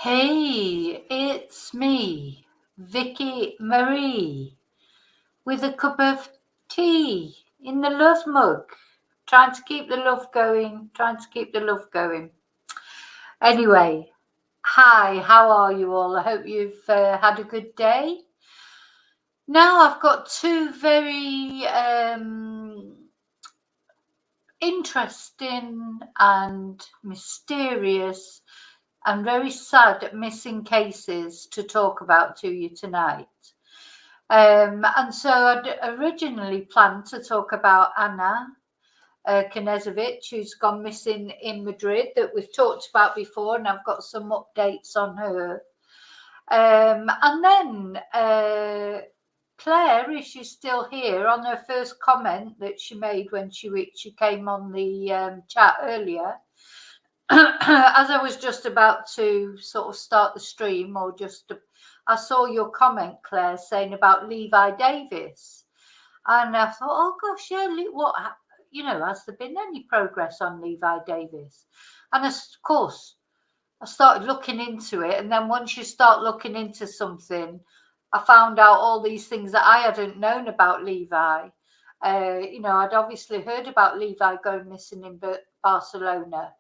Hey, it's me, Vicky Marie, with a cup of tea in the love mug. Trying to keep the love going. Anyway, hi, how are you all? I hope you've had a good day. Now I've got two very interesting and mysterious and very sad missing cases to talk about to you tonight. And so I'd originally planned to talk about Ana Knezevich, who's gone missing in Madrid, that we've talked about before, and I've got some updates on her. And then Claire, if she's still here, on her first comment that she made when she came on the chat earlier, as I was just about to sort of start the stream, I saw your comment, Claire, saying about Levi Davis, and I thought, oh gosh, yeah, what, has there been any progress on Levi Davis? And of course, I started looking into it, and then once you start looking into something, I found out all these things that I hadn't known about Levi. I'd obviously heard about Levi going missing in Barcelona,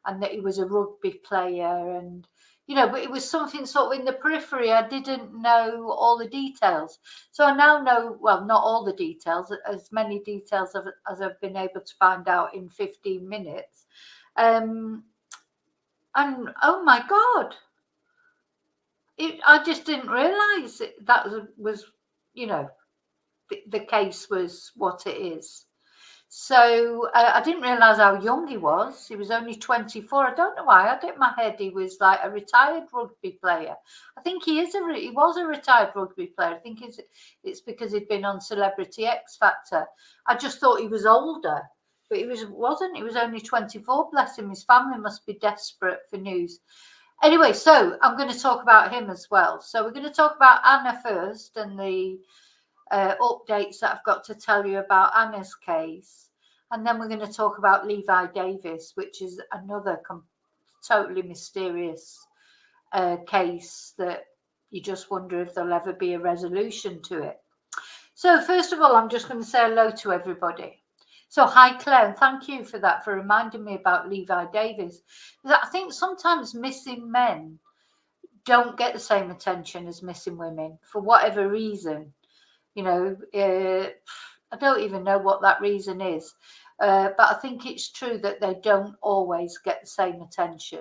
and that he was a rugby player, and but it was something sort of in the periphery. I didn't know all the details, so I now know, well, not all the details, as many details as I've been able to find out in 15 minutes. And oh my god, I just didn't realize that was the case was what it is. So I didn't realise how young he was. He was only 24. I don't know why. I had it in my head he was like a retired rugby player. I think he was a retired rugby player. I think it's because he'd been on Celebrity X Factor. I just thought he was older, but wasn't. He was only 24. Bless him. His family must be desperate for news. Anyway, so I'm going to talk about him as well. So we're going to talk about Ana first and the updates that I've got to tell you about Anna's case, and then we're going to talk about Levi Davis, which is another totally mysterious case that you just wonder if there'll ever be a resolution to it. So first of all, I'm just going to say hello to everybody. So hi Claire, and thank you for that, for reminding me about Levi Davis. I think sometimes missing men don't get the same attention as missing women for whatever reason. I don't even know what that reason is, but I think it's true that they don't always get the same attention.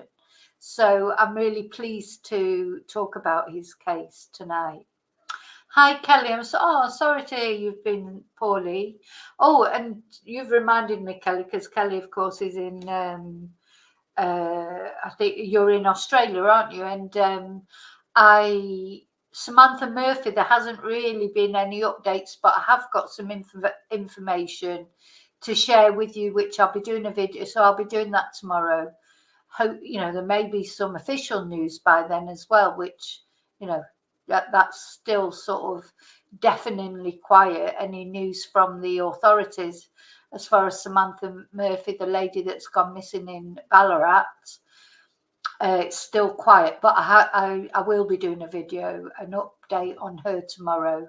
So I'm really pleased to talk about his case tonight. Hi Kelly, sorry to hear you've been poorly. Oh, and you've reminded me, Kelly, because Kelly, of course, is in I think you're in Australia, aren't you? And Samantha Murphy, there hasn't really been any updates, but I have got some information to share with you, which I'll be doing a video. So I'll be doing that tomorrow. Hope, there may be some official news by then as well, which, that's still sort of deafeningly quiet. Any news from the authorities as far as Samantha Murphy, the lady that's gone missing in Ballarat, it's still quiet, but I will be doing a video, an update on her tomorrow.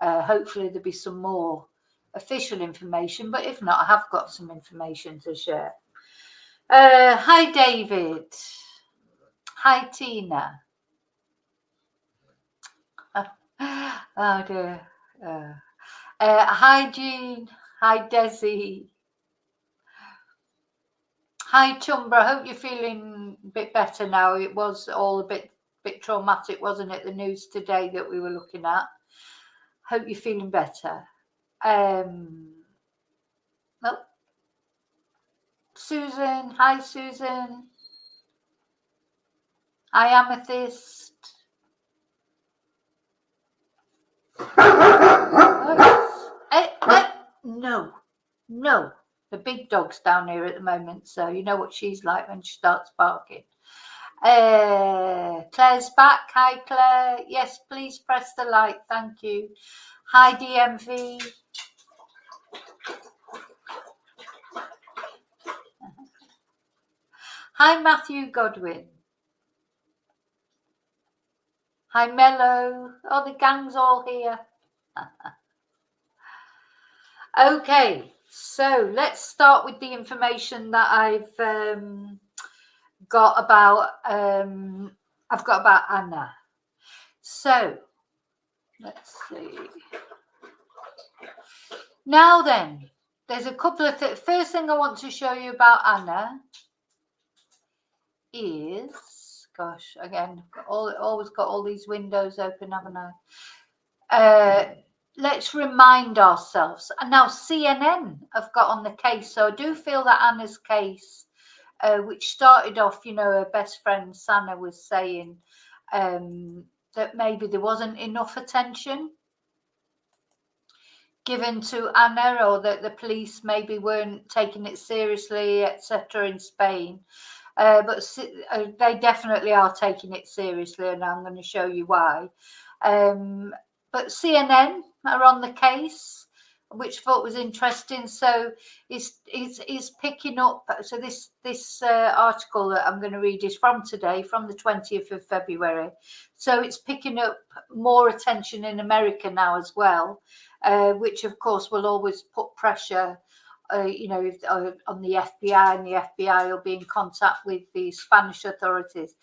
Hopefully there'll be some more official information, but if not, I have got some information to share. Hi David. Hi Tina. Oh dear. Hi Jean. Hi Desi. Hi Chumbra, I hope you're feeling a bit better now. It was all a bit traumatic, wasn't it? The news today that we were looking at. Hope you're feeling better. Susan, hi Susan. Hi Amethyst. No. The big dog's down here at the moment, so you know what she's like when she starts barking. Claire's back. Hi Claire. Yes, please press the like. Thank you. Hi DMV. Hi Matthew Godwin. Hi, Mello. Oh, the gang's all here. Okay, so let's start with the information that I've got about Anna. So let's see. Now then, there's a couple of things. First thing I want to show you about Anna is, gosh, again, always got all these windows open, haven't I? Let's remind ourselves. And now CNN have got on the case, so I do feel that Anna's case, which started off, her best friend Sana was saying that maybe there wasn't enough attention given to Anna, or that the police maybe weren't taking it seriously, etc. in Spain. But they definitely are taking it seriously, and I'm going to show you why. But CNN are on the case, which I thought was interesting. So it's picking up. So this article that I'm going to read is from today, from the 20th of February. So it's picking up more attention in America now as well, which of course will always put pressure on the FBI, and the FBI will be in contact with the Spanish authorities.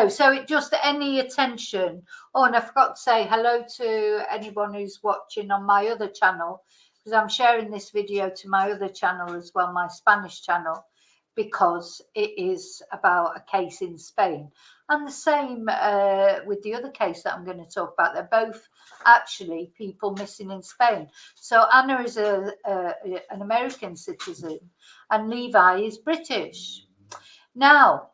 So it just any attention. Oh, and I forgot to say hello to anyone who's watching on my other channel, because I'm sharing this video to my other channel as well, my Spanish channel, because it is about a case in Spain. And the same with the other case that I'm going to talk about. They're both actually people missing in Spain. So Anna is an American citizen and Levi is British. Now,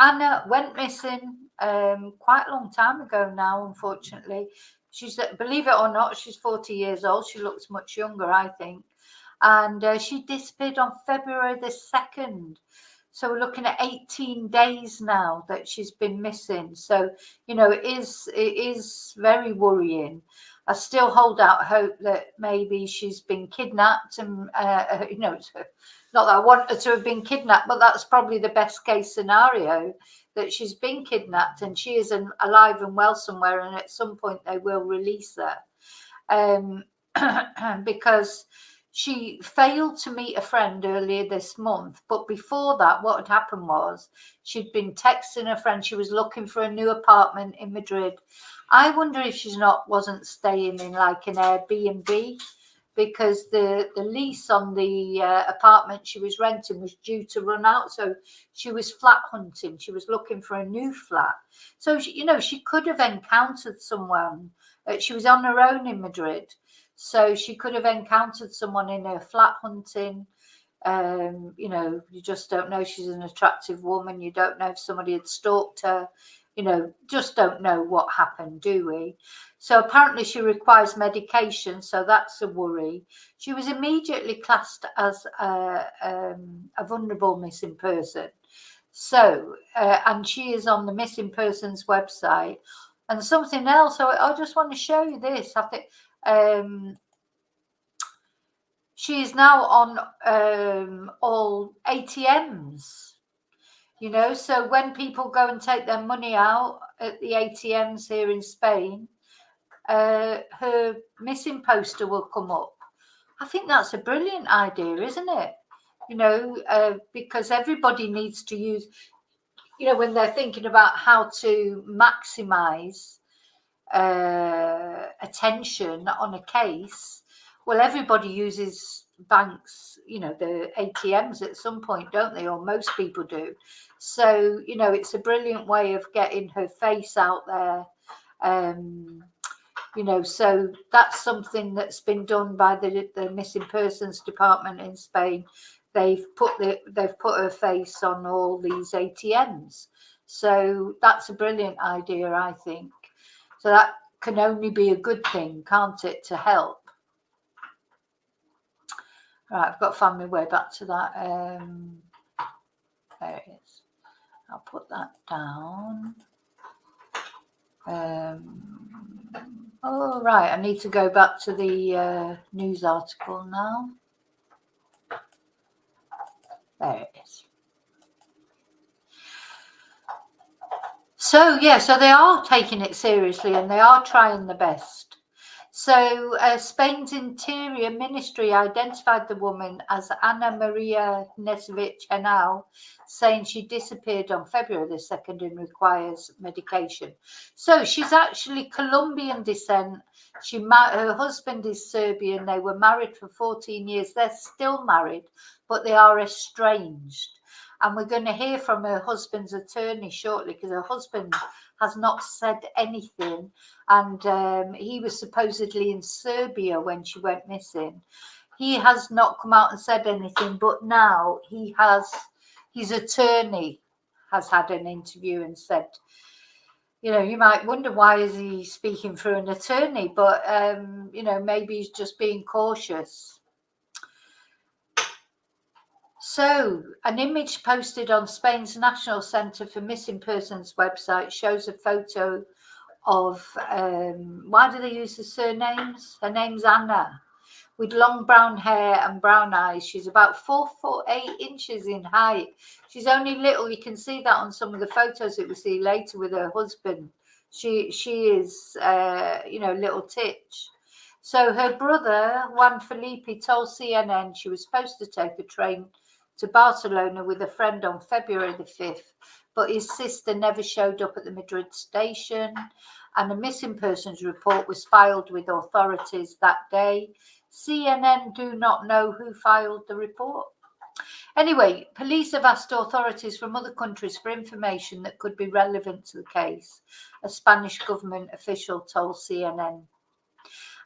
Anna went missing quite a long time ago now, unfortunately. She's, believe it or not, she's 40 years old. She looks much younger, I think. And she disappeared on February the 2nd. So we're looking at 18 days now that she's been missing. So, it is very worrying. I still hold out hope that maybe she's been kidnapped, and not that I want her to have been kidnapped, but that's probably the best case scenario, that she's been kidnapped and she is alive and well somewhere, and at some point they will release her, because she failed to meet a friend earlier this month. But before that, what had happened was she'd been texting a friend. She was looking for a new apartment in Madrid. I wonder if she wasn't staying in like an Airbnb, because the lease on the apartment she was renting was due to run out. So she was flat hunting. She was looking for a new flat. So, she could have encountered someone. She was on her own in Madrid. So she could have encountered someone in her flat hunting. You just don't know. She's an attractive woman. You don't know if somebody had stalked her. Just don't know what happened, do we? So apparently she requires medication, so that's a worry. She was immediately classed as a vulnerable missing person. So, and she is on the missing persons website. And something else, I just want to show you this. I think she is now on all ATMs. So when people go and take their money out at the ATMs here in Spain, her missing poster will come up. I think that's a brilliant idea, isn't it? Because everybody needs to use, when they're thinking about how to maximize attention on a case, well, everybody uses banks, the ATMs at some point, don't they? Or most people do. So, it's a brilliant way of getting her face out there. So that's something that's been done by the missing persons department in Spain. They've put her face on all these ATMs. So that's a brilliant idea, I think. So that can only be a good thing, can't it, to help? Right, I've got to find my way back to that. There it is. I'll put that down. Oh, right, I need to go back to the news article now. There it is. So they are taking it seriously and they are trying the best. So Spain's Interior Ministry identified the woman as Ana Knezevich-Estranged, saying she disappeared on February the 2nd and requires medication. So she's actually Colombian descent. Her husband is Serbian. They were married for 14 years. They're still married, but they are estranged. And we're going to hear from her husband's attorney shortly, because her husband has not said anything. And he was supposedly in Serbia when she went missing. He has not come out and said anything, but now his attorney has had an interview and said, you might wonder why is he speaking through an attorney, but maybe he's just being cautious. So, an image posted on Spain's National Centre for Missing Persons website shows a photo of, why do they use the surnames? Her name's Ana, with long brown hair and brown eyes. She's about 4 foot 8 inches in height. She's only little. You can see that on some of the photos that we see later with her husband. She is, little titch. So her brother, Juan Felipe, told CNN she was supposed to take a train to Barcelona with a friend on February the 5th, but his sister never showed up at the Madrid station, and a missing persons report was filed with authorities that day. CNN do not know who filed the report. Anyway, police have asked authorities from other countries for information that could be relevant to the case, a Spanish government official told CNN.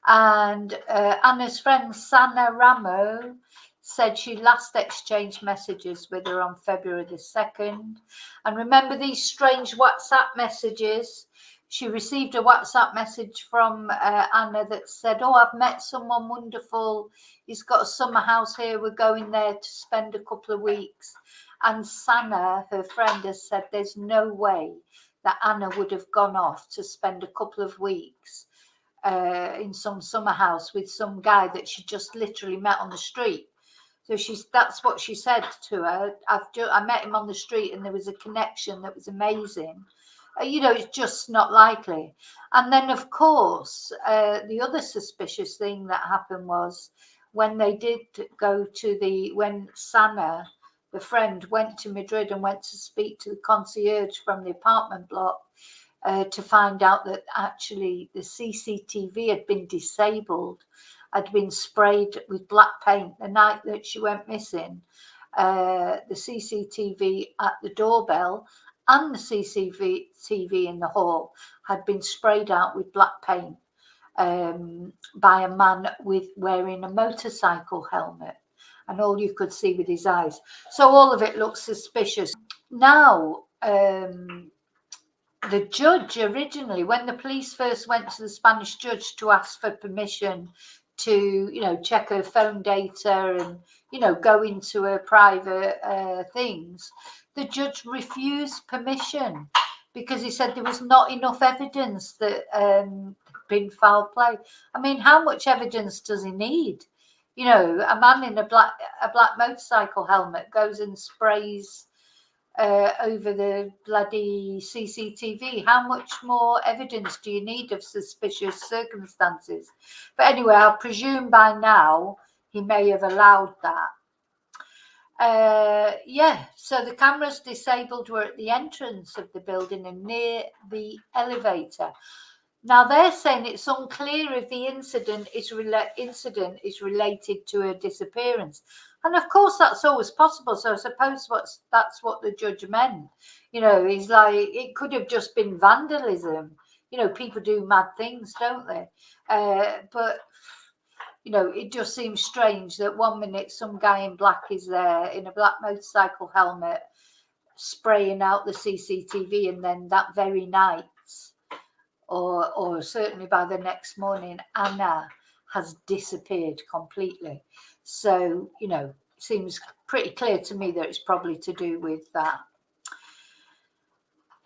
And Anna's friend Sana Ramo said she last exchanged messages with her on February the 2nd. And remember these strange WhatsApp messages? She received a WhatsApp message from Anna that said, "Oh, I've met someone wonderful. He's got a summer house here. We're going there to spend a couple of weeks." And Sana, her friend, has said there's no way that Anna would have gone off to spend a couple of weeks in some summer house with some guy that she just literally met on the street. So that's what she said to her. I met him on the street and there was a connection that was amazing. It's just not likely. And then, of course, the other suspicious thing that happened was when they did go to when Sana, the friend, went to Madrid and went to speak to the concierge from the apartment block to find out that actually the CCTV had been disabled, had been sprayed with black paint the night that she went missing. The CCTV at the doorbell and the CCTV in the hall had been sprayed out with black paint by a man wearing a motorcycle helmet, and all you could see with his eyes. So all of it looks suspicious. Now, the judge originally, when the police first went to the Spanish judge to ask for permission to, check her phone data and, go into her private things, the judge refused permission because he said there was not enough evidence that been foul play. I mean, how much evidence does he need? A man in a black motorcycle helmet goes and sprays over the bloody CCTV. How much more evidence do you need of suspicious circumstances? But anyway, I presume by now he may have allowed that. So the cameras disabled were at the entrance of the building and near the elevator. Now they're saying it's unclear if the incident is related to her disappearance. And of course, that's always possible. So I suppose that's what the judge meant. He's like, it could have just been vandalism. People do mad things, don't they? But it just seems strange that 1 minute some guy in black is there in a black motorcycle helmet spraying out the CCTV, and then that very night, or certainly by the next morning, Anna has disappeared completely. So, it seems pretty clear to me that it's probably to do with that.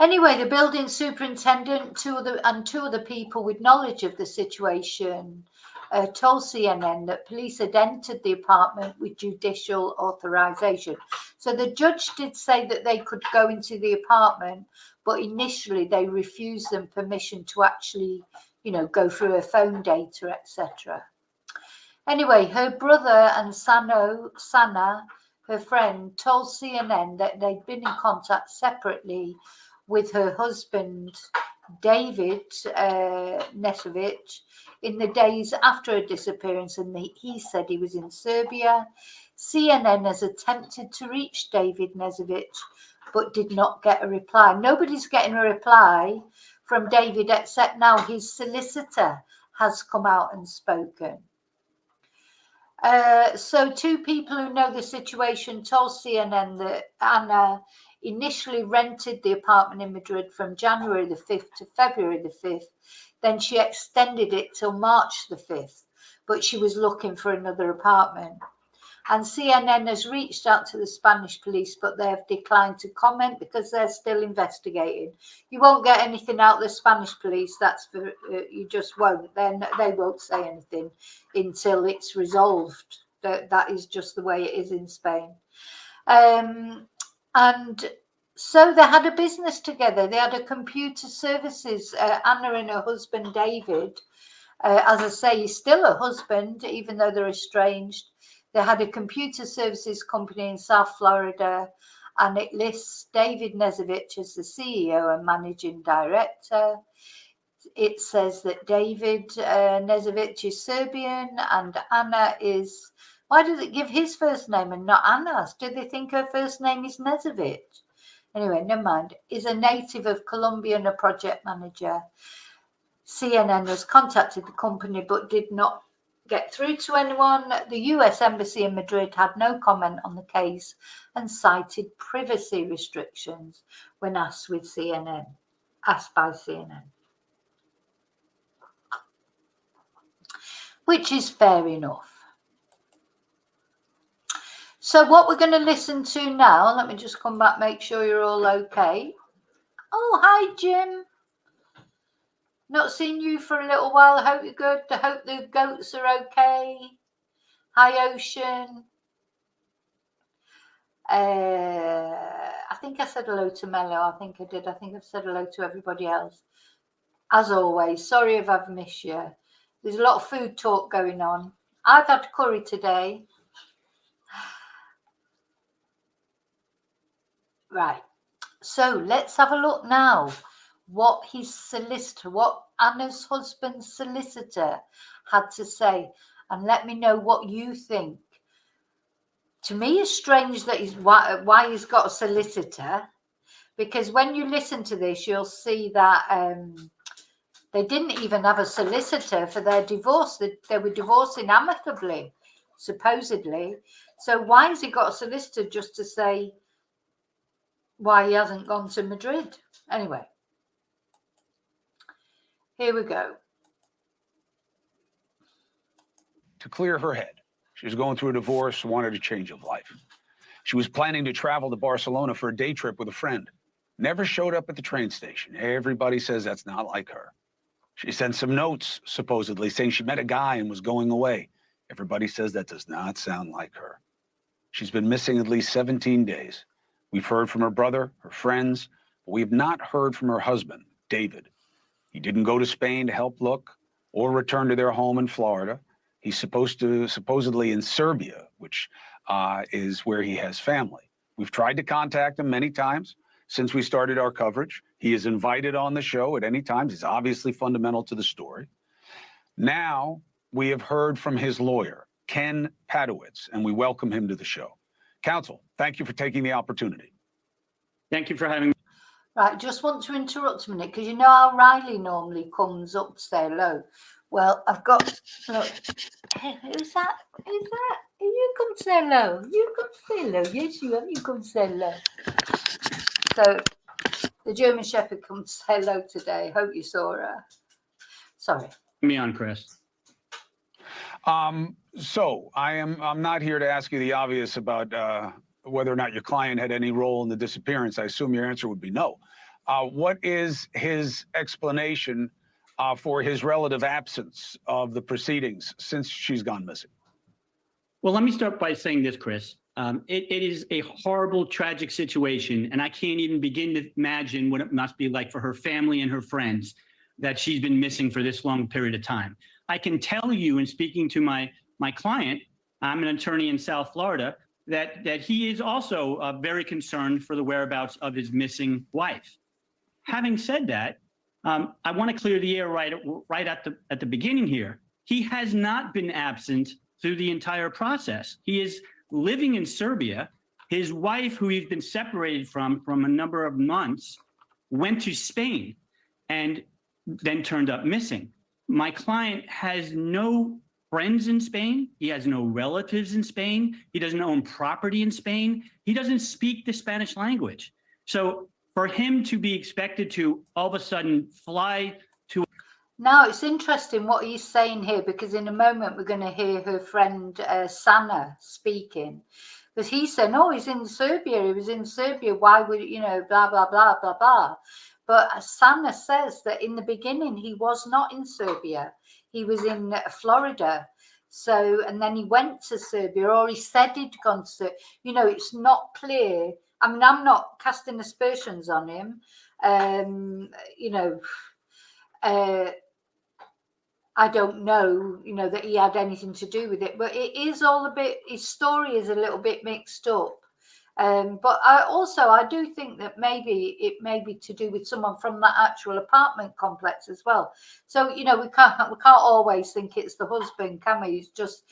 Anyway, the building superintendent, two other people with knowledge of the situation told CNN that police had entered the apartment with judicial authorization. So the judge did say that they could go into the apartment, but initially they refused them permission to actually, go through her phone data, etc. Anyway, her brother and Sana, her friend, told CNN that they'd been in contact separately with her husband, David Knezevich, in the days after her disappearance, and he said he was in Serbia. CNN has attempted to reach David Knezevich, but did not get a reply. Nobody's getting a reply from David except now his solicitor has come out and spoken. So two people who know the situation told CNN that Ana initially rented the apartment in Madrid from January the 5th to February the 5th. Then she extended it till March the 5th, but she was looking for another apartment. And CNN has reached out to the Spanish police, but they have declined to comment because they're still investigating. You won't get anything out of the Spanish police. That's for you just won't. Then they won't say anything until it's resolved. That is just the way it is in Spain. And so they had a business together. They had a computer services. Ana and her husband David, as I say, he's still a husband, even though they're estranged. They had a computer services company in South Florida, and it lists David Knezevich as the CEO and managing director. It says that David Knezevich is Serbian and Ana is... Why does it give his first name and not Ana's? Do they think her first name is Knezevich? Anyway, never mind. Is a native of Colombia and a project manager. CNN has contacted the company but did not get through to anyone. The US Embassy in Madrid had no comment on the case and cited privacy restrictions when asked by CNN. Which is fair enough. So what we're going to listen to now, let me just come back, make sure you're all okay. Oh, hi, Jim. Not seen you for a little while. I hope you're good. I hope the goats are okay. Hi, Ocean. I think I said hello to Mello. I think I did. I think I've said hello to everybody else. As always, sorry if I've missed you. There's a lot of food talk going on. I've had curry today. Right. So let's have a look now. What Ana's husband's solicitor had to say, and let me know what you think. To me, it's strange that why he's got a solicitor, because when you listen to this, you'll see that they didn't even have a solicitor for their divorce. They were divorcing amicably, supposedly. So why has he got a solicitor just to say why he hasn't gone to Madrid? Anyway, here we go. To clear her head. She was going through a divorce, wanted a change of life. She was planning to travel to Barcelona for a day trip with a friend. Never showed up at the train station. Everybody says that's not like her. She sent some notes, supposedly, saying she met a guy and was going away. Everybody says that does not sound like her. She's been missing at least 17 days. We've heard from her brother, her friends, but we have not heard from her husband, David. He didn't go to Spain to help look or return to their home in Florida. He's supposedly in Serbia, which is where he has family. We've tried to contact him many times since we started our coverage. He is invited on the show at any time. He's obviously fundamental to the story. Now we have heard from his lawyer, Ken Padowitz, and we welcome him to the show. Counsel, thank you for taking the opportunity. Thank you for having me. Right, just want to interrupt a minute, because you know how Riley normally comes up to say hello. Well, I've got, look, hey, who's that? Who's that? You come say hello. You come say hello. Yes, you have. You come say hello. So, the German Shepherd comes to say hello today. Hope you saw her. Sorry. Me on, Chris. So I'm not here to ask you the obvious about whether or not your client had any role in the disappearance. I assume your answer would be no. What is his explanation for his relative absence of the proceedings since she's gone missing? Well, let me start by saying this, Chris. It is a horrible, tragic situation, and I can't even begin to imagine what it must be like for her family and her friends that she's been missing for this long period of time. I can tell you, in speaking to my client, I'm an attorney in South Florida, that he is also very concerned for the whereabouts of his missing wife. Having said that, I want to clear the air right at the beginning here. He has not been absent through the entire process. He is living in Serbia. His wife, who he's been separated from a number of months, went to Spain and then turned up missing. My client has no friends in Spain. He has no relatives in Spain. He doesn't own property in Spain. He doesn't speak the Spanish language. So for him to be expected to all of a sudden fly to... Now, it's interesting what he's saying here, because in a moment we're going to hear her friend Sana speaking. Because he's saying, oh, he's in Serbia. He was in Serbia. Why would, blah, blah, blah, blah, blah. But Sana says that in the beginning, he was not in Serbia. He was in Florida. So, and then he went to Serbia, or he said he'd gone to, it's not clear. I mean, I'm not casting aspersions on him. I don't know, that he had anything to do with it, but it is all a bit, his story is a little bit mixed up. But I do think that maybe it may be to do with someone from that actual apartment complex as well. So, we can't always think it's the husband, can we? It's just,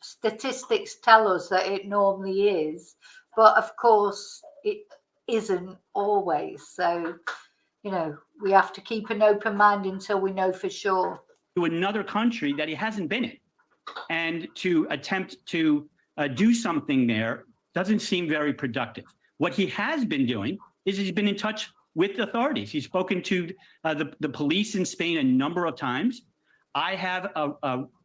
statistics tell us that it normally is, but of course it isn't always. So, we have to keep an open mind until we know for sure. To another country that he hasn't been in, and to attempt to do something there doesn't seem very productive. What he has been doing is he's been in touch with authorities. He's spoken to the police in Spain a number of times. I have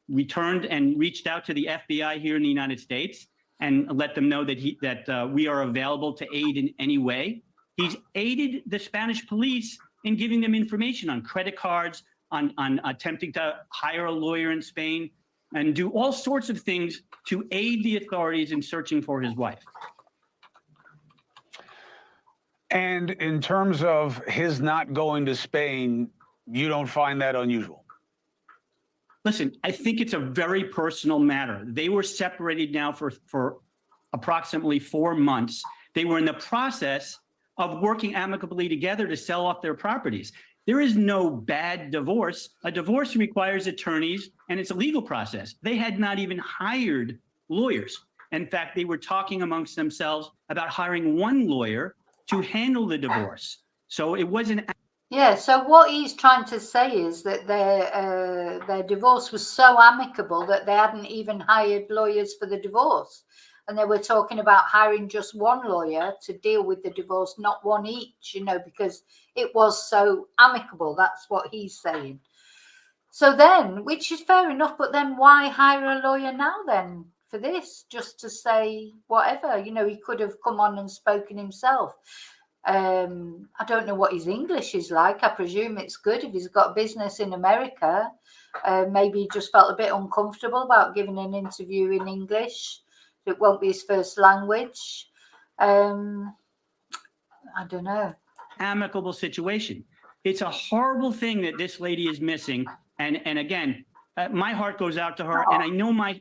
returned and reached out to the FBI here in the United States and let them know that we are available to aid in any way. He's aided the Spanish police in giving them information on credit cards, on attempting to hire a lawyer in Spain, and do all sorts of things to aid the authorities in searching for his wife. And in terms of his not going to Spain, you don't find that unusual? Listen, I think it's a very personal matter. They were separated now for approximately 4 months. They were in the process of working amicably together to sell off their properties. There is no bad divorce. A divorce requires attorneys, and it's a legal process. They had not even hired lawyers. In fact, they were talking amongst themselves about hiring one lawyer to handle the divorce. So it wasn't... Yeah, so what he's trying to say is that their divorce was so amicable that they hadn't even hired lawyers for the divorce. And they were talking about hiring just one lawyer to deal with the divorce, not one each, because it was so amicable. That's what he's saying. So then, which is fair enough, but then why hire a lawyer now then for this? Just to say whatever, he could have come on and spoken himself. I don't know what his English is like. I presume it's good if he's got business in America. Maybe he just felt a bit uncomfortable about giving an interview in English. It won't be his first language. I don't know. Amicable situation. It's a horrible thing that this lady is missing. And again, my heart goes out to her. And I know my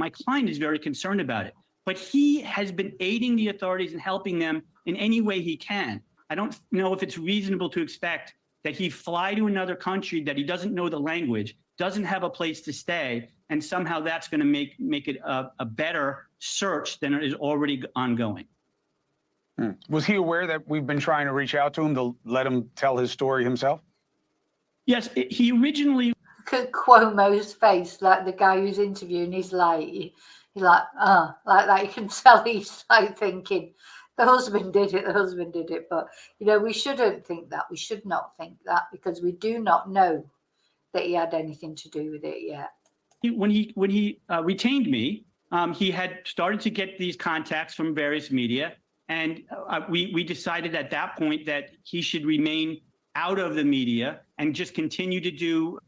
client is very concerned about it. But he has been aiding the authorities and helping them in any way he can. I don't know if it's reasonable to expect that he fly to another country that he doesn't know the language, doesn't have a place to stay, and somehow that's going to make it a better search than it is already ongoing. Was he aware that we've been trying to reach out to him to let him tell his story himself? Yes, he originally... Look at Cuomo's face, like the guy who's interviewing, he's like that. You can tell he's like thinking, the husband did it. But, we shouldn't think that. We should not think that, because we do not know that he had anything to do with it yet. When he retained me, he had started to get these contacts from various media, and we decided at that point that he should remain out of the media and just continue to do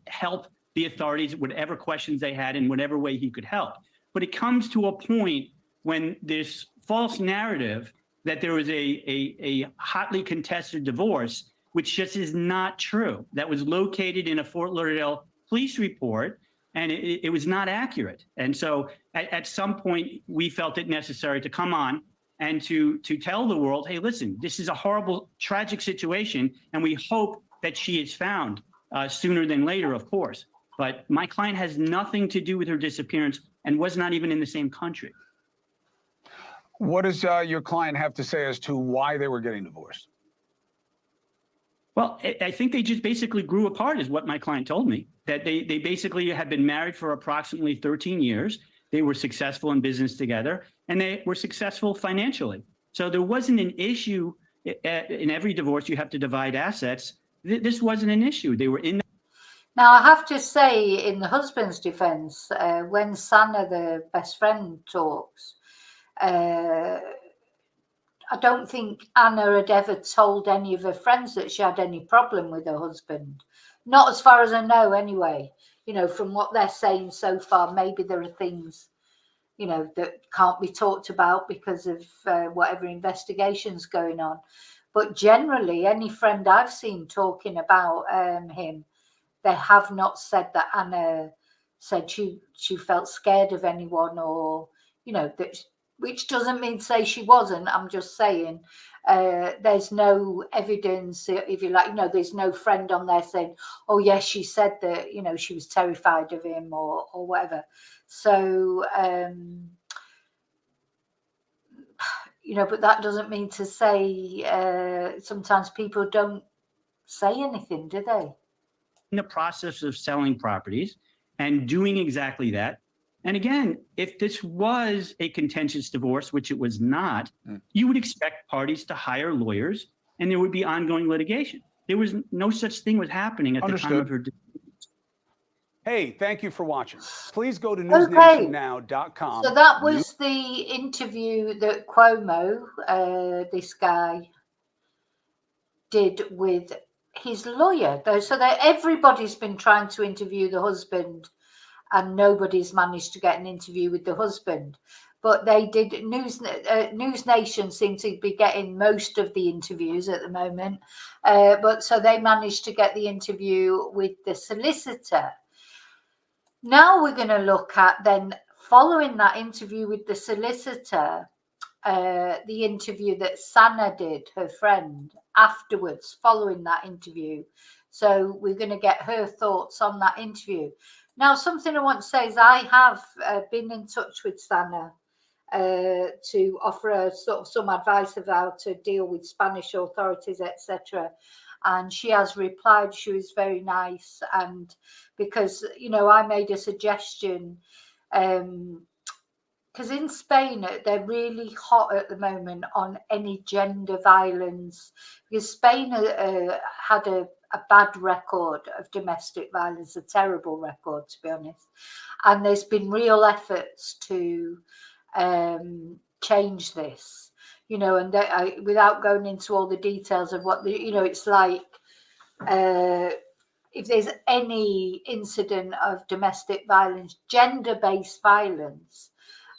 help the authorities, whatever questions they had in whatever way he could help. But it comes to a point when this false narrative that there was a hotly contested divorce, which just is not true, that was located in a Fort Lauderdale police report, and it was not accurate. And so at some point, we felt it necessary to come on and to tell the world, hey, listen, this is a horrible, tragic situation, and we hope that she is found sooner than later, of course. But my client has nothing to do with her disappearance and was not even in the same country. What does your client have to say as to why they were getting divorced? Well, I think they just basically grew apart, is what my client told me, that they basically had been married for approximately 13 years. They were successful in business together, and they were successful financially. So there wasn't an issue. In every divorce, you have to divide assets. This wasn't an issue. They were in. Now, I have to say, in the husband's defense, when Sana, the best friend, talks, I don't think Anna had ever told any of her friends that she had any problem with her husband. Not as far as I know, anyway. You know, from what they're saying so far, maybe there are things, you know, that can't be talked about because of whatever investigation's going on. But generally, any friend I've seen talking about him, they have not said that Anna said she felt scared of anyone, or, you know, that, which doesn't mean to say she wasn't. I'm just saying there's no evidence, if you like, you know, there's no friend on there saying, oh, yes, she said that, you know, she was terrified of him or whatever. So, you know, but that doesn't mean to say sometimes people don't say anything, do they? In the process of selling properties and doing exactly that. And again, if this was a contentious divorce, which it was not, you would expect parties to hire lawyers and there would be ongoing litigation. There was no such thing was happening at the time of her divorce. Hey, thank you for watching. Please go to newsnationnow.com. So that was the interview that Cuomo, this guy, did with his lawyer, though. So that everybody's been trying to interview the husband and nobody's managed to get an interview with the husband. But they did. News Nation seem to be getting most of the interviews at the moment. But so they managed to get the interview with the solicitor. Now we're going to look at then, following that interview with the solicitor, the interview that Sana did, her friend, afterwards, following that interview. So we're going to get her thoughts on that interview. Now, something I want to say is I have been in touch with Sana to offer her sort of some advice of how to deal with Spanish authorities, etc. And she has replied. She was very nice. And because, you know, I made a suggestion, because in Spain, they're really hot at the moment on any gender violence, because Spain had a bad record of domestic violence, a terrible record, to be honest. And there's been real efforts to change this, you know, and without going into all the details of what you know, it's like if there's any incident of domestic violence, gender-based violence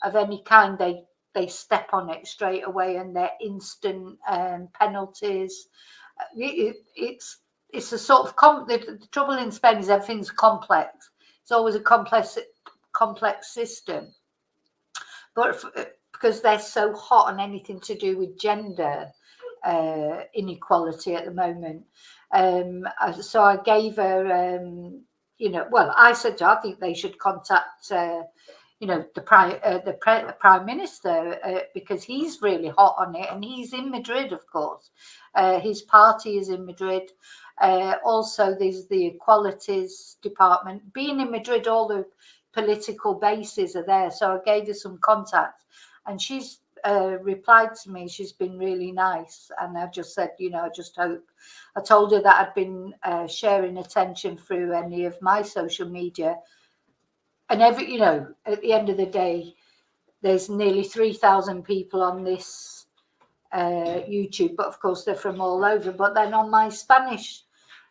of any kind, they step on it straight away, and they're instant penalties. It's a sort of the trouble in Spain is everything's complex. It's always a complex system, but because they're so hot on anything to do with gender inequality at the moment. So I gave her, you know, well, I said to her, I think they should contact, you know, the Prime Minister, because he's really hot on it, and he's in Madrid, of course. His party is in Madrid. Also, there's the Equalities Department. Being in Madrid, all the political bases are there. So I gave her some contacts, and she's replied to me. She's been really nice, and I just said, you know, I just hope. I told her that I'd been sharing attention through any of my social media, and you know, at the end of the day, there's nearly 3,000 people on this YouTube, but of course they're from all over. But then on my Spanish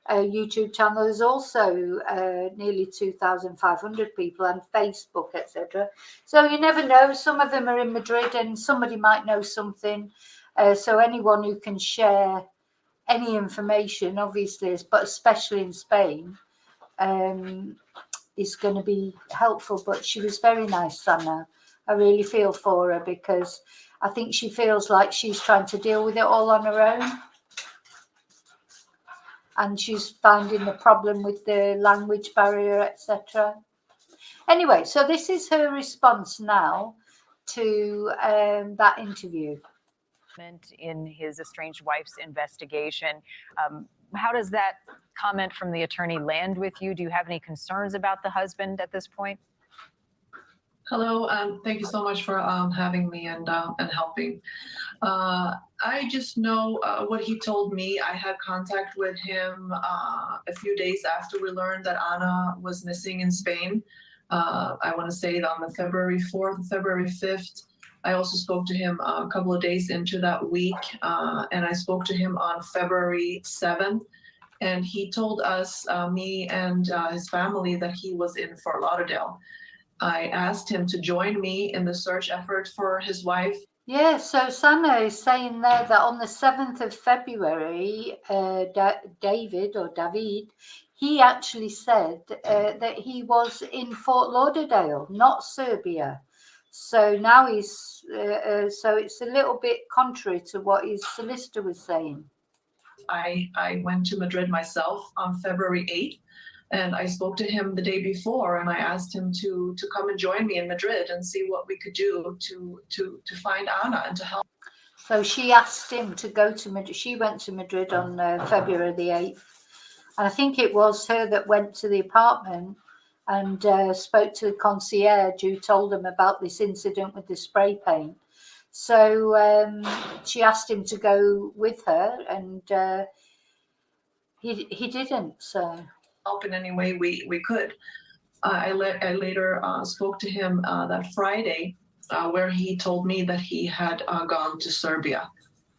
YouTube channel is also nearly 2,500 people, and Facebook, etc. So you never know. Some of them are in Madrid, and somebody might know something. So anyone who can share any information, obviously, but especially in Spain, is going to be helpful. But she was very nice, Sana. I really feel for her, because I think she feels like she's trying to deal with it all on her own. And she's finding the problem with the language barrier, etc. Anyway, so this is her response now to that interview. In his estranged wife's investigation. How does that comment from the attorney land with you? Do you have any concerns about the husband at this point? Hello, thank you so much for having me and helping. I just know what he told me. I had contact with him a few days after we learned that Ana was missing in Spain. I want to say it on the February 4th, February 5th. I also spoke to him a couple of days into that week, and I spoke to him on February 7th. And he told us, me and his family, that he was in Fort Lauderdale. I asked him to join me in the search effort for his wife. Yeah, so Sana is saying there that on the 7th of February, David, he actually said that he was in Fort Lauderdale, not Serbia. So now he's, so it's a little bit contrary to what his solicitor was saying. I went to Madrid myself on February 8th. And I spoke to him the day before, and I asked him to come and join me in Madrid and see what we could do to find Ana and to help. So she asked him to go to Madrid. She went to Madrid on February the 8th. And I think it was her that went to the apartment and spoke to the concierge, who told them about this incident with the spray paint. So she asked him to go with her, and he didn't. So help in any way we could. I later spoke to him that Friday, where he told me that he had gone to Serbia.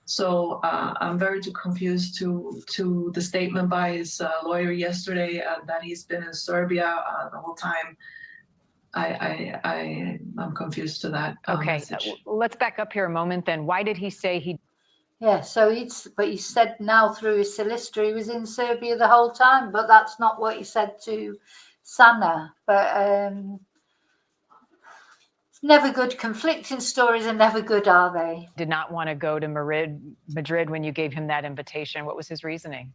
So I'm very confused to the statement by his lawyer yesterday that he's been in Serbia the whole time. I'm confused to that. Okay, let's back up here a moment then. Why did he say he? Yeah, so he said now through his solicitor he was in Serbia the whole time, but that's not what he said to Sana. But it's never good. Conflicting stories are never good, are they? Did not want to go to Madrid when you gave him that invitation. What was his reasoning?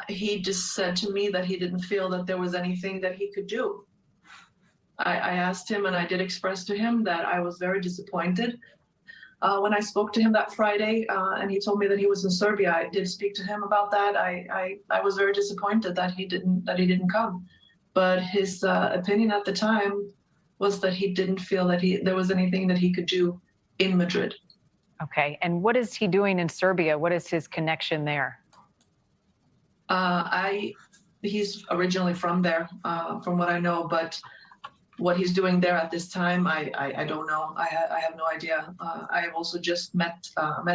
He just said to me that he didn't feel that there was anything that he could do. I asked him, and I did express to him that I was very disappointed. When I spoke to him that Friday, and he told me that he was in Serbia, I did speak to him about that. I was very disappointed that he didn't come. But his opinion at the time was that he didn't feel that there was anything that he could do in Madrid. Okay, and what is he doing in Serbia? What is his connection there? He's originally from there, from what I know, but what he's doing there at this time, I don't know. I have no idea. I have also just met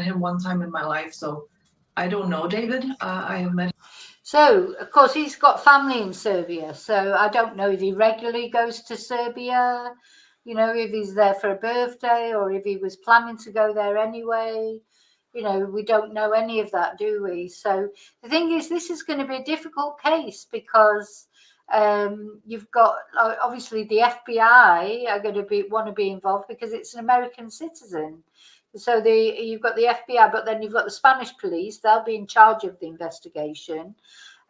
him one time in my life, so I don't know David. I have met. So, of course, he's got family in Serbia, so I don't know if he regularly goes to Serbia, you know, if he's there for a birthday or if he was planning to go there anyway. You know, we don't know any of that, do we? So the thing is, this is going to be a difficult case because you've got, obviously, the FBI are going to want to be involved because it's an American citizen. So you've got the FBI, but then you've got the Spanish police. They'll be in charge of the investigation.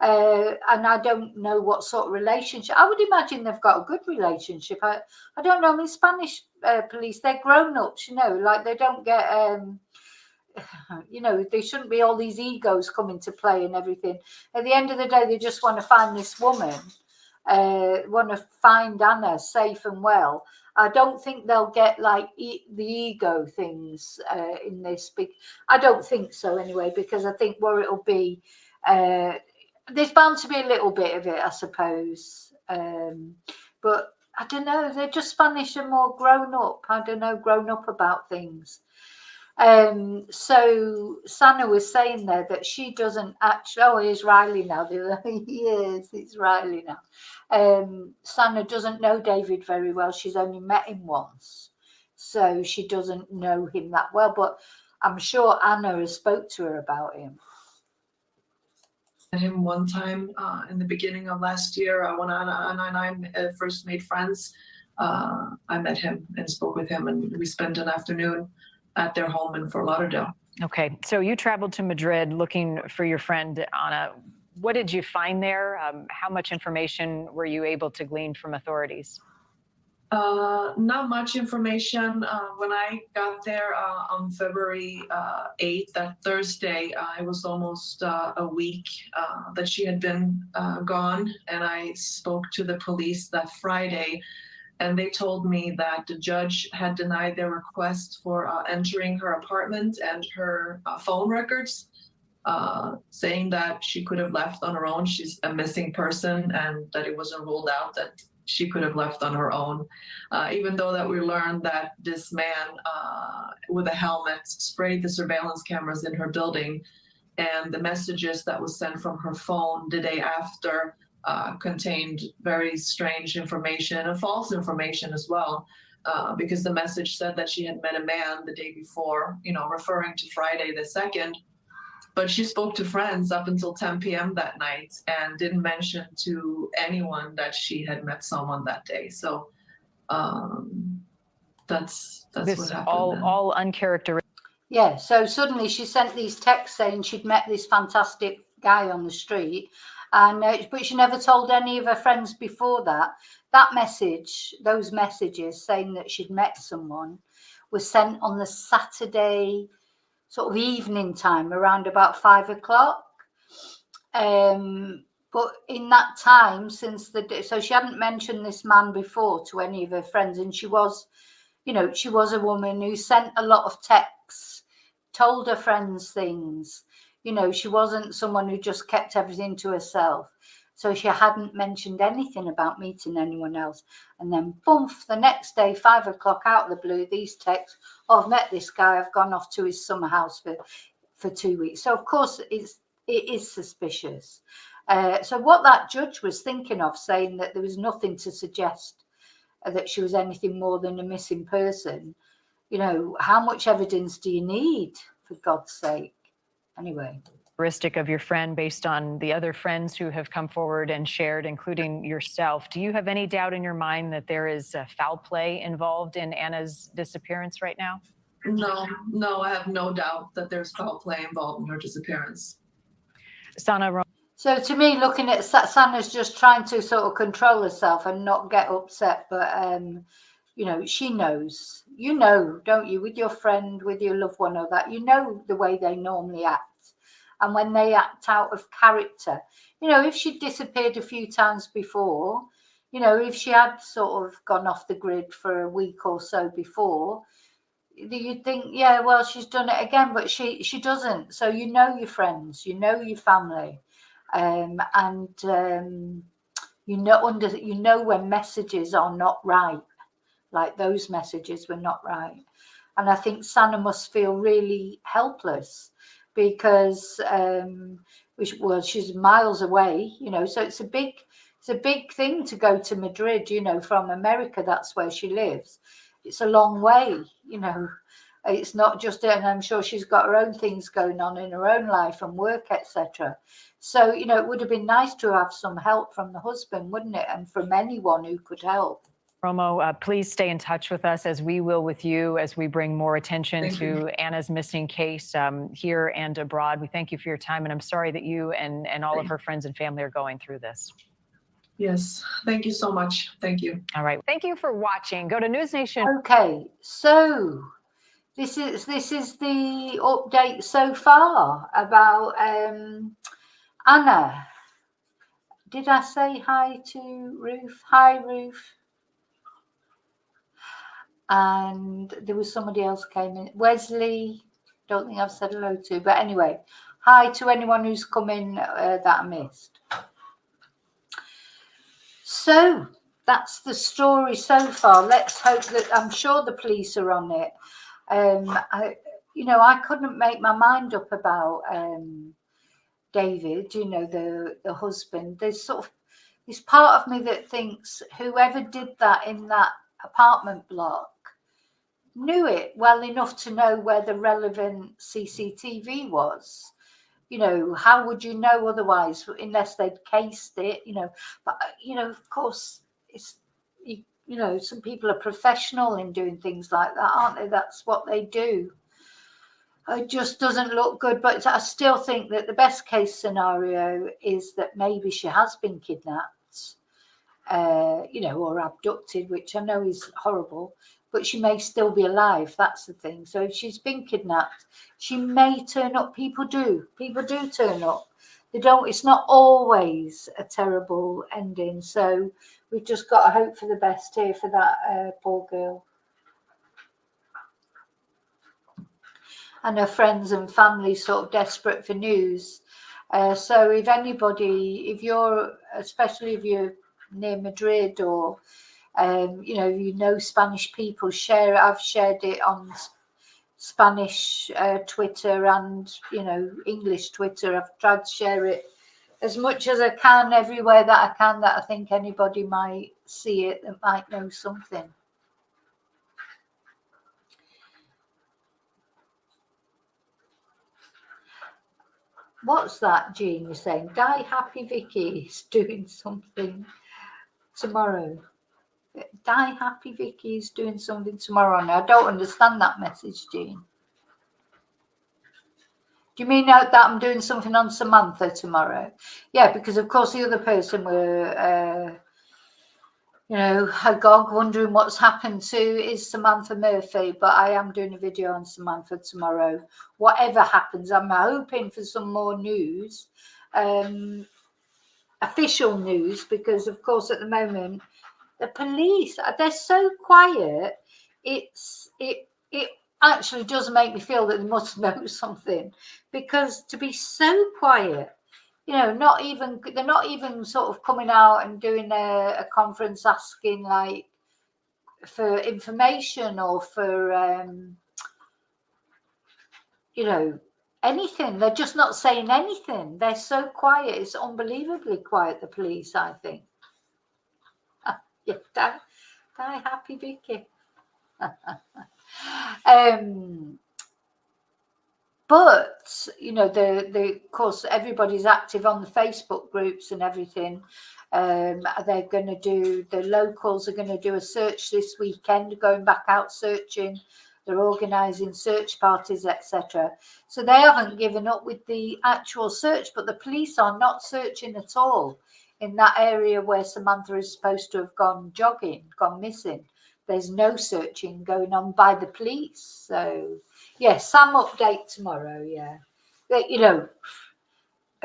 And I don't know what sort of relationship. I would imagine they've got a good relationship. I don't know. I mean, Spanish police, they're grown-ups, you know, like they don't get... you know, there shouldn't be all these egos come into play and everything. At the end of the day, they just want to find this woman, want to find Ana safe and well. I don't think they'll get like the ego things in this. I don't think so anyway, because I think where it'll be, there's bound to be a little bit of it, I suppose. But I don't know, they're just Spanish and more grown up. I don't know, grown up about things. So Sana was saying there that she doesn't actually. Oh, here's Riley now. Yes, it's Riley now. Sana doesn't know David very well. She's only met him once, so she doesn't know him that well. But I'm sure Anna has spoke to her about him. Met him one time in the beginning of last year when Anna and I first made friends. I met him and spoke with him, and we spent an afternoon at their home in Fort Lauderdale. Okay, so you traveled to Madrid looking for your friend Ana. What did you find there? How much information were you able to glean from authorities? Not much information. When I got there on February 8th, that Thursday, it was almost a week that she had been gone, and I spoke to the police that Friday, and they told me that the judge had denied their request for entering her apartment and her phone records, saying that she could have left on her own. She's a missing person, and that it wasn't ruled out that she could have left on her own, even though that we learned that this man with a helmet sprayed the surveillance cameras in her building, and the messages that was sent from her phone the day after contained very strange information and false information as well, because the message said that she had met a man the day before, referring to Friday the 2nd. But she spoke to friends up until 10 p.m. that night and didn't mention to anyone that she had met someone that day. So that's This what happened. all uncharacteristic. Yeah, so suddenly she sent these texts saying she'd met this fantastic guy on the street, and but she never told any of her friends before that. That message, those messages saying that she'd met someone, was sent on the Saturday sort of evening time around about 5 o'clock. But in that time, so she hadn't mentioned this man before to any of her friends, and she was a woman who sent a lot of texts, told her friends things. She wasn't someone who just kept everything to herself. So she hadn't mentioned anything about meeting anyone else. And then, boom, the next day, 5 o'clock, out of the blue, these texts, I've met this guy, I've gone off to his summer house for 2 weeks. So, of course, it is suspicious. So what that judge was thinking of, saying that there was nothing to suggest that she was anything more than a missing person, how much evidence do you need, for God's sake? Anyway. Of your friend based on the other friends who have come forward and shared, including yourself. Do you have any doubt in your mind that there is foul play involved in Anna's disappearance right now? No, I have no doubt that there's foul play involved in her disappearance. Sana. So to me, looking at Sana's just trying to sort of control herself and not get upset, but she knows. Don't you, with your friend, with your loved one, or that, the way they normally act. And when they act out of character, if she disappeared a few times before, if she had sort of gone off the grid for a week or so before, you'd think, yeah, well, she's done it again, but she doesn't. So your friends, your family, and when messages are not right, like those messages were not right. And I think Sana must feel really helpless, because she's miles away, so it's a big thing to go to Madrid, from America. That's where she lives. It's a long way, it's not just, and I'm sure she's got her own things going on in her own life and work, etc. So it would have been nice to have some help from the husband, wouldn't it, and from anyone who could help. Romo, please stay in touch with us, as we will with you, as we bring more attention to Anna's missing case here and abroad. We thank you for your time, and I'm sorry that you and all of her friends and family are going through this. Yes, thank you so much. Thank you. All right. Thank you for watching. Go to News Nation. Okay, so this is the update so far about Anna. Did I say hi to Ruth? Hi, Ruth. And there was somebody else came in. Wesley, don't think I've said hello to, but anyway, hi to anyone who's come in that I missed. So that's the story so far. Let's hope that, I'm sure the police are on it. you know, I couldn't make my mind up about David, you know, the husband. There's sort of this part of me that thinks whoever did that in that apartment block knew it well enough to know where the relevant CCTV was. You know, how would you know otherwise unless they'd cased it, you know? But, you know, of course, it's, you know, some people are professional in doing things like that, aren't they? That's what they do. It just doesn't look good. But I still think that the best case scenario is that maybe she has been kidnapped, you know, or abducted, which I know is horrible, but she may still be alive. That's the thing. So if she's been kidnapped, she may turn up. People do turn up. They don't, it's not always a terrible ending. So we've just got to hope for the best here for that poor girl. And her friends and family sort of desperate for news. So if anybody, if you're, especially if you're near Madrid or, you know Spanish people, share it. I've shared it on Spanish Twitter and, you know, English Twitter. I've tried to share it as much as I can everywhere that I can, that I think anybody might see it that might know something. What's that, Jean? You're saying, Die Happy Vicky is doing something tomorrow. Die Happy Vicky is doing something tomorrow. Now, I don't understand that message, Jean. Do you mean that I'm doing something on Samantha tomorrow? Yeah, because of course the other person were, you know, agog, wondering what's happened to is Samantha Murphy, but I am doing a video on Samantha tomorrow. Whatever happens, I'm hoping for some more news, official news, because of course at the moment the police, they're so quiet. It actually does make me feel that they must know something, because to be so quiet, you know, they're not even sort of coming out and doing a conference asking like for information or for you know, anything. They're just not saying anything. They're so quiet. It's unbelievably quiet, the police, I think. Yeah, die happy, Vicky. But you know, the of course everybody's active on the Facebook groups and everything. They're going to do, the locals are going to do a search this weekend, going back out searching. They're organising search parties, etc. So they haven't given up with the actual search, but the police are not searching at all in that area where Samantha is supposed to have gone jogging, gone missing. There's no searching going on by the police. So yeah, Sam update tomorrow. Yeah, you know,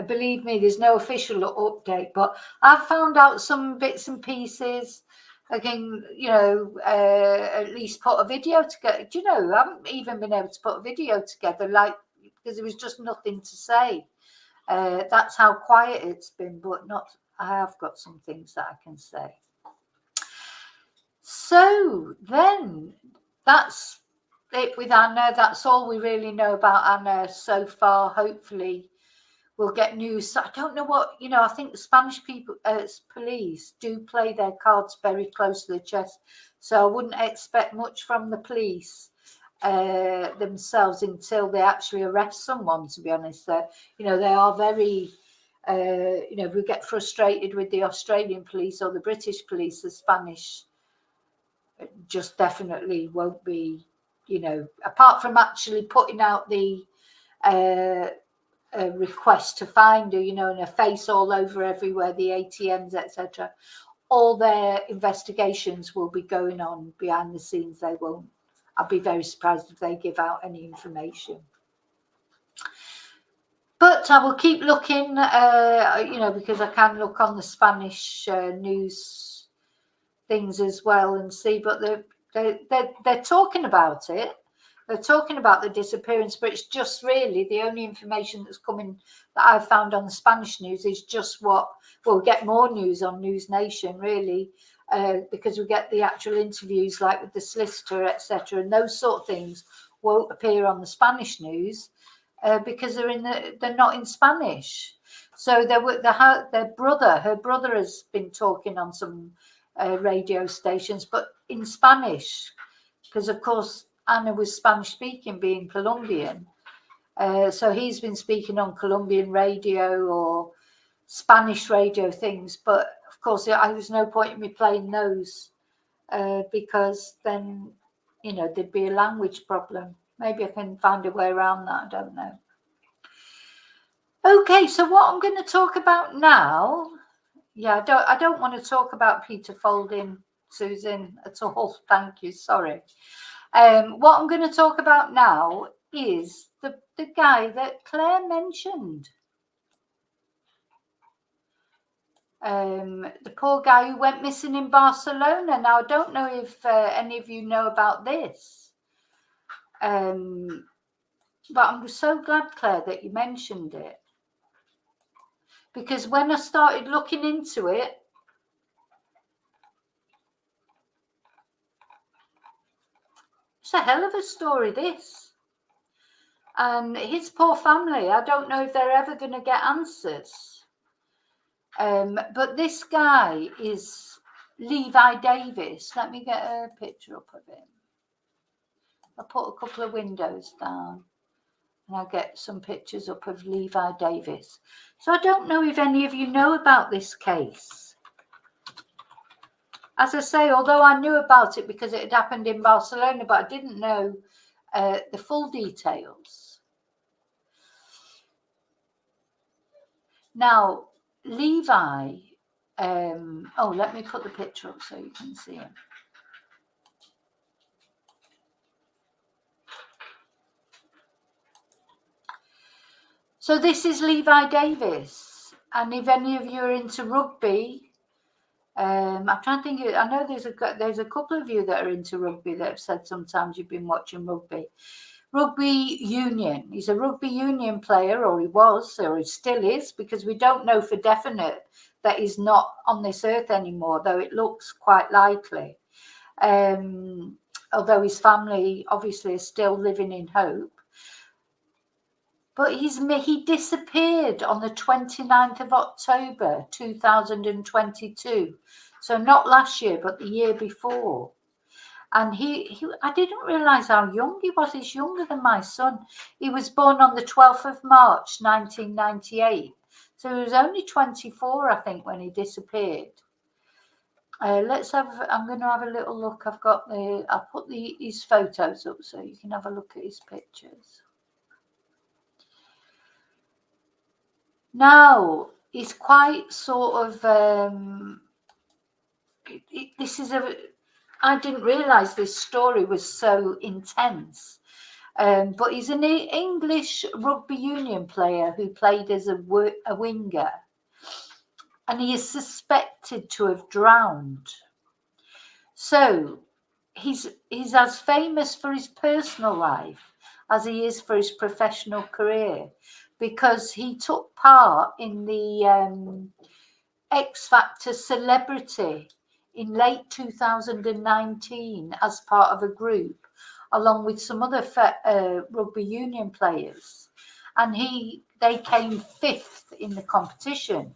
believe me, there's no official update, but I've found out some bits and pieces. I can, you know, at least put a video together. Do you know, I haven't even been able to put a video together, like, because there was just nothing to say. That's how quiet it's been, but not, I have got some things that I can say. So then that's it with Anna. That's all we really know about Anna so far. Hopefully we'll get news. I don't know what, you know, I think the Spanish people, police do play their cards very close to the chest. So I wouldn't expect much from the police themselves until they actually arrest someone, to be honest. You know, they are very, you know, if we get frustrated with the Australian police or the British police, the Spanish just definitely won't be, you know, apart from actually putting out the request to find her, you know, and her face all over everywhere, the ATMs, etc. All their investigations will be going on behind the scenes. They won't. I'll be very surprised if they give out any information. But I will keep looking, you know, because I can look on the Spanish news things as well and see. But they're talking about it. They're talking about the disappearance, but it's just really the only information that's coming that I've found on the Spanish news is just what we'll get more news on News Nation, really, because we get the actual interviews like with the solicitor, etc. And those sort of things won't appear on the Spanish news because they're not in Spanish. So her brother has been talking on some radio stations, but in Spanish, because of course Ana was Spanish speaking, being Colombian. So he's been speaking on Colombian radio or Spanish radio things, but of course there was no point in me playing those because then, you know, there'd be a language problem. Maybe I can find a way around that, I don't know. Okay, so what I'm going to talk about now, I don't want to talk about Peter Folding, Susan, at all. Thank you, sorry. What I'm going to talk about now is the guy that Claire mentioned. The poor guy who went missing in Barcelona. Now, I don't know if any of you know about this. But I'm so glad, Claire, that you mentioned it. Because when I started looking into it, it's a hell of a story, this. And his poor family, I don't know if they're ever going to get answers. But this guy is Levi Davis. Let me get a picture up of him. I'll put a couple of windows down and I'll get some pictures up of Levi Davis. So I don't know if any of you know about this case. As I say, although I knew about it because it had happened in Barcelona, but I didn't know the full details. Now, Levi, let me put the picture up so you can see him. So this is Levi Davis, and if any of you are into rugby, I'm trying to think. I know there's a couple of you that are into rugby that have said sometimes you've been watching rugby. Rugby union. He's a rugby union player, or he was, or he still is, because we don't know for definite that he's not on this earth anymore, though it looks quite likely. Although his family obviously is still living in hope. But he disappeared on the 29th of October 2022. So not last year, but the year before. And I didn't realise how young he was. He's younger than my son. He was born on the 12th of March, 1998. So he was only 24, I think, when he disappeared. I'm going to have a little look. I'll put his photos up so you can have a look at his pictures. Now, he's quite sort of, I didn't realise this story was so intense, but he's an English rugby union player who played as a winger, and he is suspected to have drowned. So he's as famous for his personal life as he is for his professional career, because he took part in the X Factor Celebrity in late 2019 as part of a group, along with some other rugby union players, and they came 5th in the competition.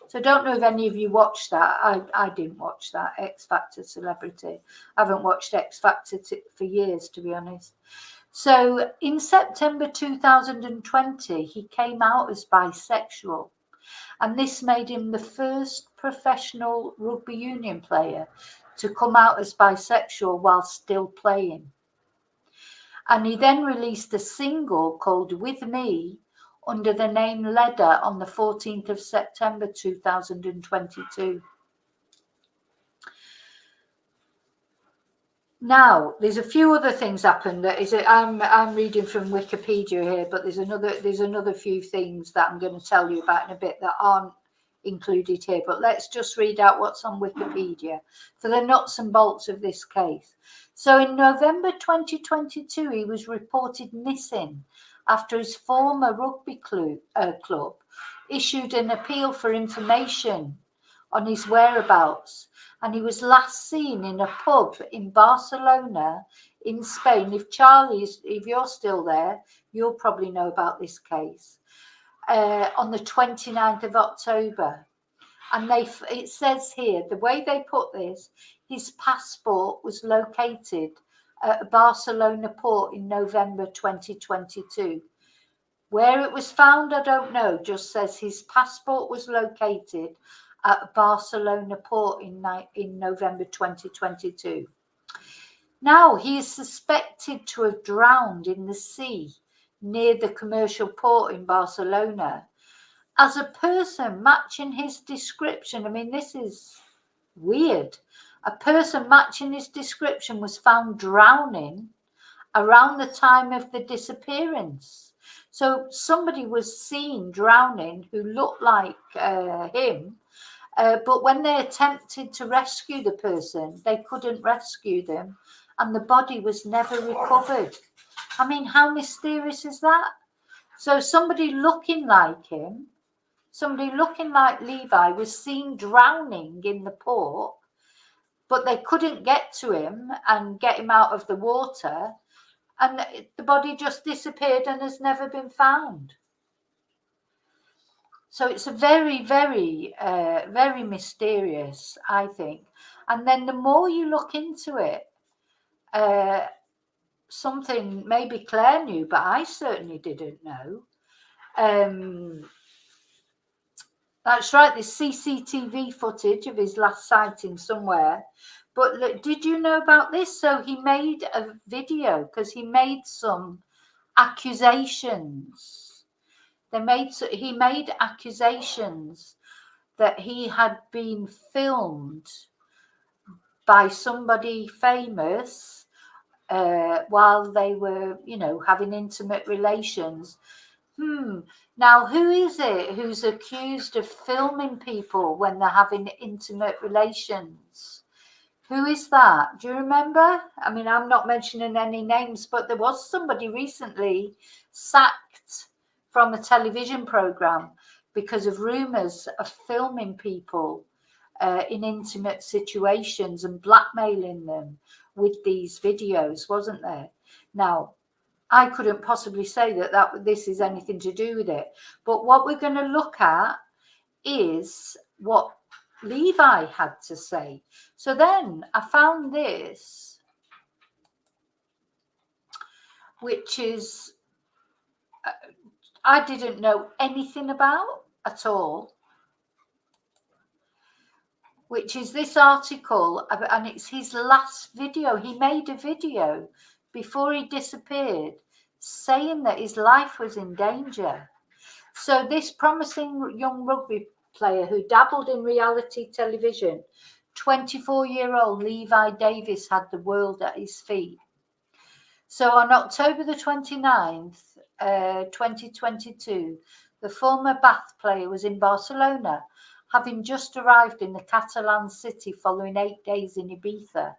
So I don't know if any of you watched that. I didn't watch that, X Factor Celebrity. I haven't watched X Factor for years, to be honest. So in September 2020, he came out as bisexual, and this made him the first professional rugby union player to come out as bisexual while still playing. And he then released a single called With Me under the name Leda on the 14th of September 2022. Now, there's a few other things happened. I'm reading from Wikipedia here, but there's another few things that I'm going to tell you about in a bit that aren't included here. But let's just read out what's on Wikipedia for the nuts and bolts of this case. So in November 2022, he was reported missing after his former rugby club issued an appeal for information on his whereabouts, and he was last seen in a pub in Barcelona in Spain. If you're still there, you'll probably know about this case. On the 29th of October. And it says here, the way they put this, his passport was located at a Barcelona port in November 2022. Where it was found, I don't know, just says his passport was located at a Barcelona port in November 2022. Now, he is suspected to have drowned in the sea near the commercial port in Barcelona. As a person matching his description, I mean, this is weird. A person matching his description was found drowning around the time of the disappearance. So somebody was seen drowning who looked like him, but when they attempted to rescue the person, they couldn't rescue them, and the body was never recovered. I mean, how mysterious is that? So somebody looking like him, somebody looking like Levi, was seen drowning in the port, but they couldn't get to him and get him out of the water, and the body just disappeared and has never been found. So it's a very, very, very mysterious, I think. And then the more you look into it, something maybe Claire knew, but I certainly didn't know. That's right, there's CCTV footage of his last sighting somewhere. But look, did you know about this? So he made a video because he made some accusations. He made accusations that he had been filmed by somebody famous while they were, having intimate relations. Now, who is it who's accused of filming people when they're having intimate relations? Who is that? Do you remember? I mean, I'm not mentioning any names, but there was somebody recently sacked from a television program because of rumours of filming people in intimate situations and blackmailing them with these videos, wasn't there? Now, I couldn't possibly say that this is anything to do with it. But what we're going to look at is what Levi had to say. So then I found this, which is, I didn't know anything about at all, which is this article, and it's his last video. He made a video before he disappeared saying that his life was in danger. So this promising young rugby player who dabbled in reality television, 24-year-old Levi Davis, had the world at his feet. So on October the 29th, 2022, the former Bath player was in Barcelona, having just arrived in the Catalan city following 8 days in Ibiza.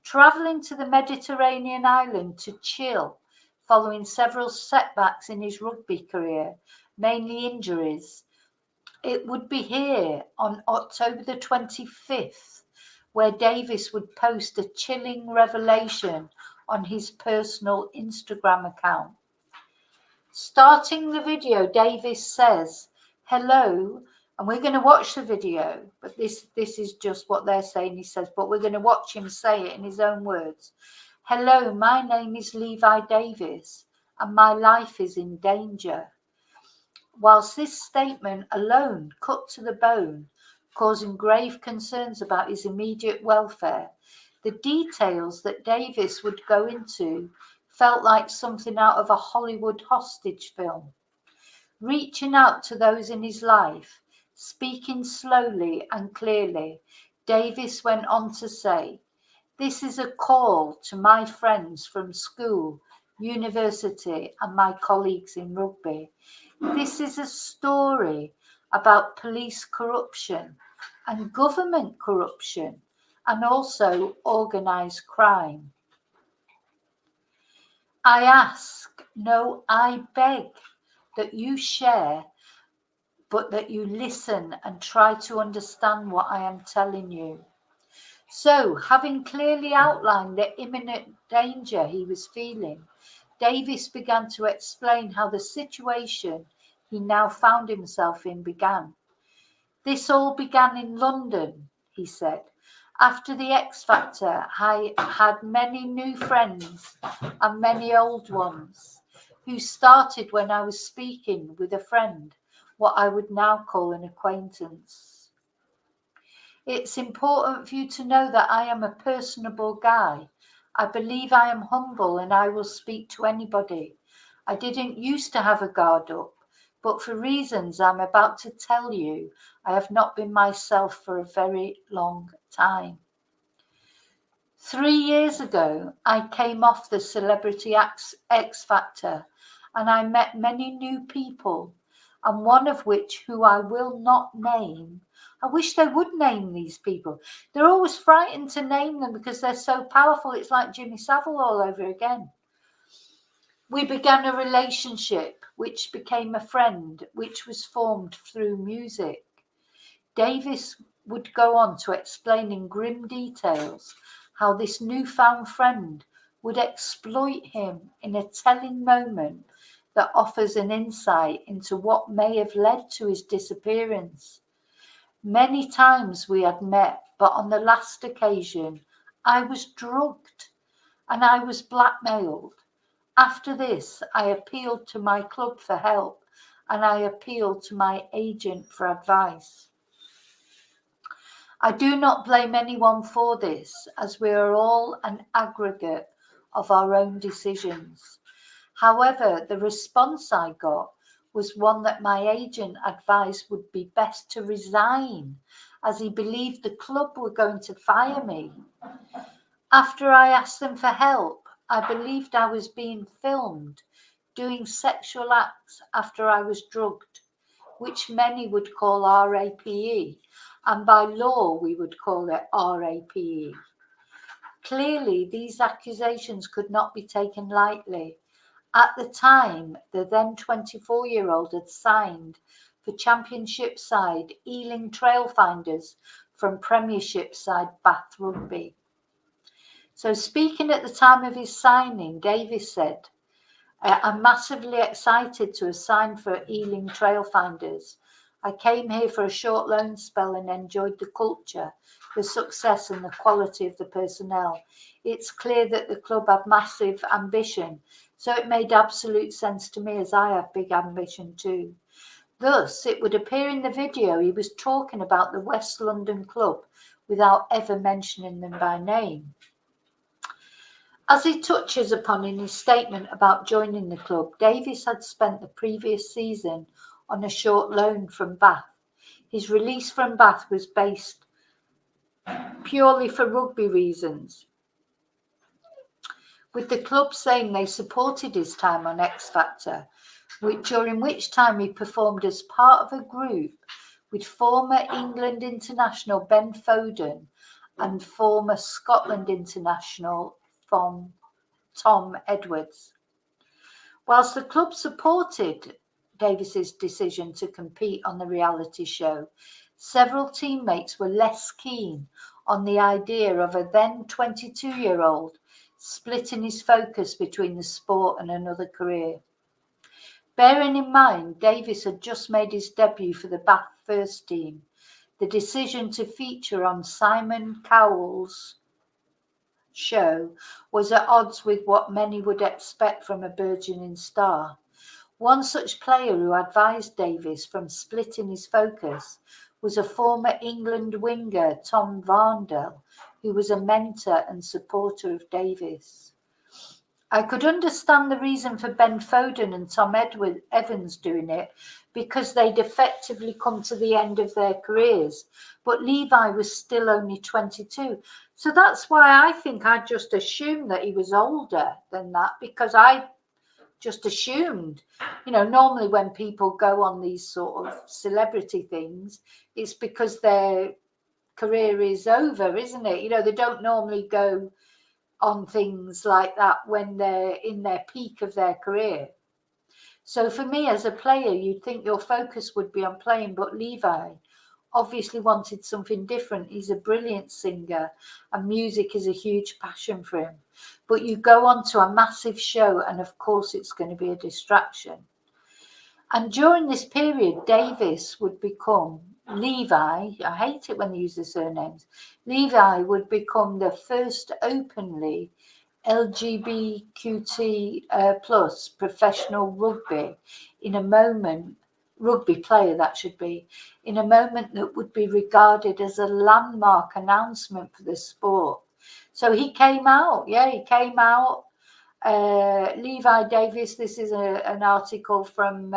Travelling to the Mediterranean island to chill following several setbacks in his rugby career, mainly injuries. It would be here on October the 25th where Davis would post a chilling revelation on his personal Instagram account. Starting the video, Davis says, "Hello," and we're going to watch the video, but this is just what they're saying. He says, but we're going to watch him say it in his own words. "Hello, my name is Levi Davis, and my life is in danger." Whilst this statement alone cut to the bone, causing grave concerns about his immediate welfare, the details that Davis would go into felt like something out of a Hollywood hostage film. Reaching out to those in his life, speaking slowly and clearly, Davis went on to say, "This is a call to my friends from school, university, and my colleagues in rugby. This is a story about police corruption and government corruption and also organised crime. I ask, no, I beg that you share, but that you listen and try to understand what I am telling you." So, having clearly outlined the imminent danger he was feeling, Davis began to explain how the situation he now found himself in began. This all began in London, he said. After the X Factor, I had many new friends and many old ones who started when I was speaking with a friend, what I would now call an acquaintance. It's important for you to know that I am a personable guy. I believe I am humble and I will speak to anybody. I didn't used to have a guard up, but for reasons I'm about to tell you, I have not been myself for a very long time. 3 years ago, I came off the Celebrity X Factor and I met many new people, and one of which, who I will not name, I wish they would name these people. They're always frightened to name them because they're so powerful. It's like Jimmy Savile all over again. We began a relationship, which became a friend, which was formed through music. Davis would go on to explain in grim details how this newfound friend would exploit him in a telling moment that offers an insight into what may have led to his disappearance. Many times we had met, but on the last occasion, I was drugged and I was blackmailed. After this, I appealed to my club for help and I appealed to my agent for advice. I do not blame anyone for this, as we are all an aggregate of our own decisions. However, the response I got was one that my agent advised would be best to resign, as he believed the club were going to fire me. After I asked them for help, I believed I was being filmed doing sexual acts after I was drugged, which many would call RAPE, and by law we would call it RAPE. Clearly, these accusations could not be taken lightly. At the time, the then 24-year-old had signed for Championship side Ealing Trailfinders from Premiership side Bath Rugby. So speaking at the time of his signing, Davis said, I'm massively excited to have signed for Ealing Trailfinders. I came here for a short loan spell and enjoyed the culture, the success and the quality of the personnel. It's clear that the club have massive ambition, so it made absolute sense to me as I have big ambition too. Thus, it would appear in the video he was talking about the West London club without ever mentioning them by name. As he touches upon in his statement about joining the club, Davis had spent the previous season on a short loan from Bath. His release from Bath was based purely for rugby reasons, with the club saying they supported his time on X Factor, during which time he performed as part of a group with former England international Ben Foden and former Scotland international Tom Edwards. Whilst the club supported Davis's decision to compete on the reality show, several teammates were less keen on the idea of a then 22-year-old splitting his focus between the sport and another career. Bearing in mind Davis had just made his debut for the Bath first team, the decision to feature on Simon Cowell's show was at odds with what many would expect from a burgeoning star. One such player who advised Davis from splitting his focus was a former England winger, Tom Varndell, who was a mentor and supporter of Davis. I could understand the reason for Ben Foden and Tom Evans doing it because they'd effectively come to the end of their careers, but Levi was still only 22. So that's why I think I just assumed that he was older than that, because I just assumed, normally when people go on these sort of celebrity things, it's because their career is over, isn't it? They don't normally go on things like that when they're in their peak of their career. So for me as a player, you'd think your focus would be on playing, but Levi obviously wanted something different. He's a brilliant singer and music is a huge passion for him. But you go on to a massive show and of course it's going to be a distraction. And during this period, Davis would become Levi. I hate it when they use the surnames. Levi would become the first openly LGBTQ plus professional rugby player, that should be, in a moment that would be regarded as a landmark announcement for the sport. So he came out. Levi Davis, this is an article from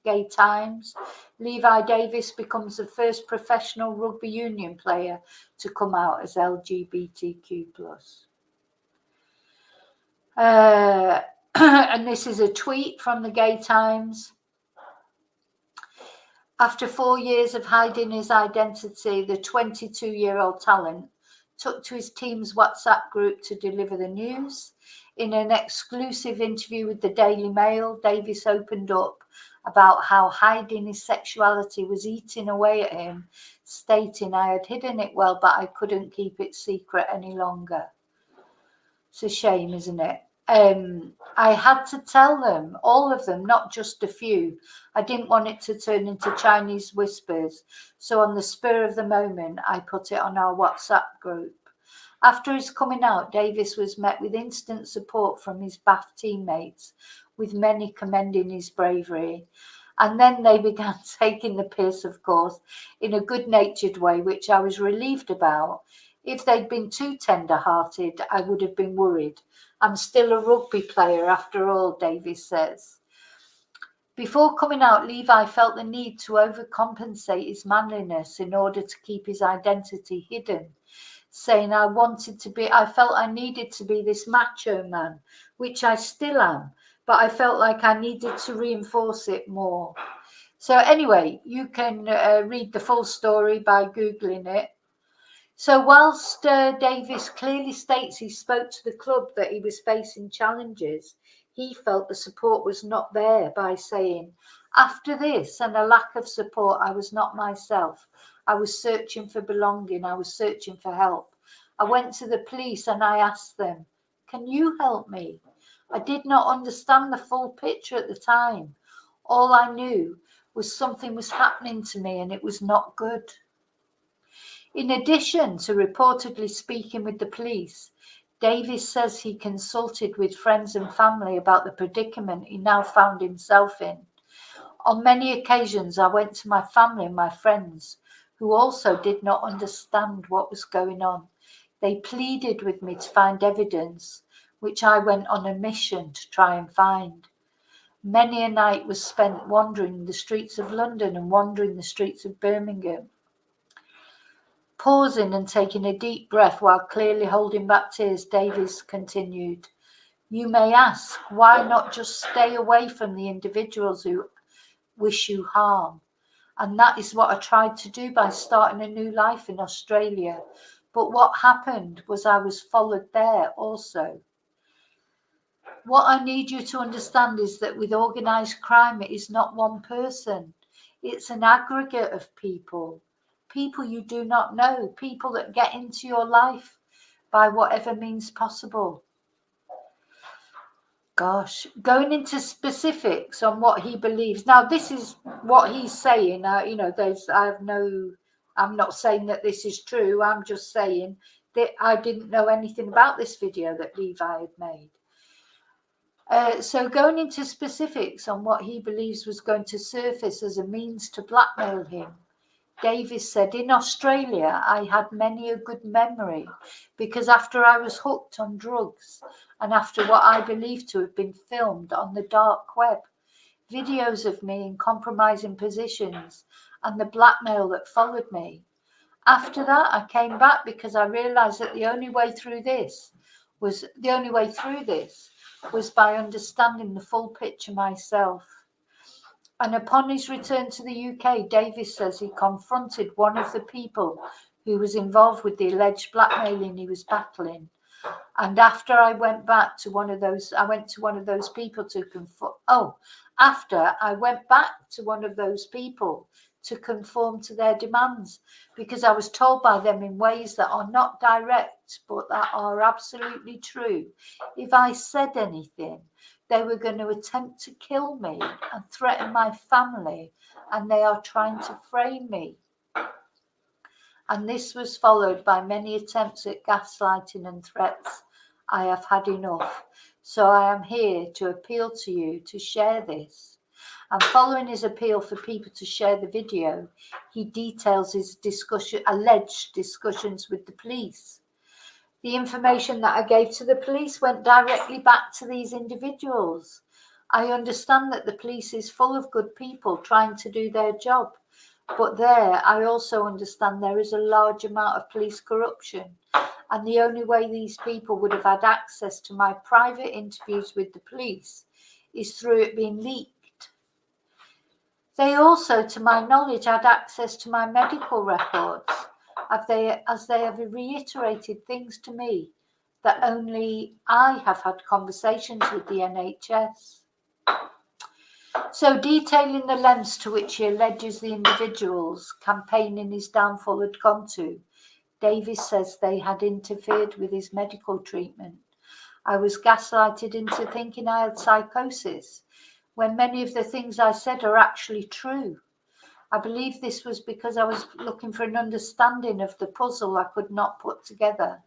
Gay Times. Levi Davis becomes the first professional rugby union player to come out as LGBTQ plus. And this is a tweet from the Gay Times. After 4 years of hiding his identity, the 22-year-old talent took to his team's WhatsApp group to deliver the news. In an exclusive interview with the Daily Mail, Davis opened up about how hiding his sexuality was eating away at him, stating, "I had hidden it well, but I couldn't keep it secret any longer." It's a shame, isn't it? I had to tell them, all of them, not just a few. I didn't want it to turn into Chinese whispers. So on the spur of the moment, I put it on our WhatsApp group. After his coming out, Davis was met with instant support from his Bath teammates, with many commending his bravery. And then they began taking the piss, of course, in a good-natured way, which I was relieved about. If they'd been too tender-hearted, I would have been worried. I'm still a rugby player after all, Davis says. Before coming out, Levi felt the need to overcompensate his manliness in order to keep his identity hidden, saying, I felt I needed to be this macho man, which I still am, but I felt like I needed to reinforce it more. So anyway, you can read the full story by Googling it. So whilst Davis clearly states he spoke to the club that he was facing challenges, he felt the support was not there by saying, after this and a lack of support, I was not myself. I was searching for belonging. I was searching for help. I went to the police and I asked them, can you help me? I did not understand the full picture at the time. All I knew was something was happening to me and it was not good. In addition to reportedly speaking with the police, Davis says he consulted with friends and family about the predicament he now found himself in. On many occasions, I went to my family and my friends, who also did not understand what was going on. They pleaded with me to find evidence, which I went on a mission to try and find. Many a night was spent wandering the streets of London and wandering the streets of Birmingham. Pausing and taking a deep breath while clearly holding back tears, Davis continued, you may ask, why not just stay away from the individuals who wish you harm? And that is what I tried to do by starting a new life in Australia. But what happened was I was followed there also. What I need you to understand is that with organised crime, it is not one person. It's an aggregate of people. People you do not know, people that get into your life by whatever means possible. Gosh, going into specifics on what he believes. Now, this is what he's saying. I'm not saying that this is true. I'm just saying that I didn't know anything about this video that Levi had made. So going into specifics on what he believes was going to surface as a means to blackmail him. Davis said, in Australia, I had many a good memory because after I was hooked on drugs and after what I believe to have been filmed on the dark web, videos of me in compromising positions and the blackmail that followed me. After that, I came back because I realized that the only way through this was by understanding the full picture myself. And upon his return to the UK, Davis says he confronted one of the people who was involved with the alleged blackmailing he was battling. And after I went back to one of those, people to conform to their demands, because I was told by them in ways that are not direct but that are absolutely true. If I said anything, they were going to attempt to kill me and threaten my family, and they are trying to frame me. And this was followed by many attempts at gaslighting and threats. I have had enough. So I am here to appeal to you to share this. And following his appeal for people to share the video, he details his alleged discussions with the police. The information that I gave to the police went directly back to these individuals. I understand that the police is full of good people trying to do their job. But I also understand there is a large amount of police corruption. And the only way these people would have had access to my private interviews with the police is through it being leaked. They also, to my knowledge, had access to my medical records, as they have reiterated things to me that only I have had conversations with the NHS. So, detailing the lengths to which he alleges the individuals campaigning his downfall had gone to, Davis says they had interfered with his medical treatment. I was gaslighted into thinking I had psychosis, when many of the things I said are actually true. I believe this was because I was looking for an understanding of the puzzle I could not put together.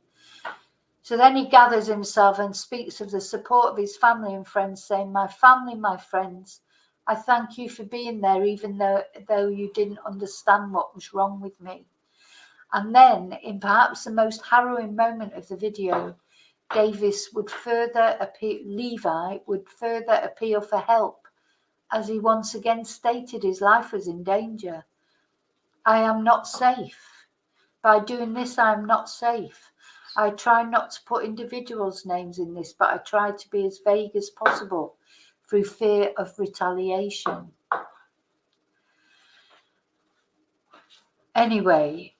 So then he gathers himself and speaks of the support of his family and friends, saying, "My family, my friends, I thank you for being there, even though you didn't understand what was wrong with me." And then, in perhaps the most harrowing moment of the video, Levi would further appeal for help, as he once again stated his life was in danger. I am not safe. By doing this, I am not safe. I try not to put individuals' names in this, but I try to be as vague as possible through fear of retaliation. Anyway,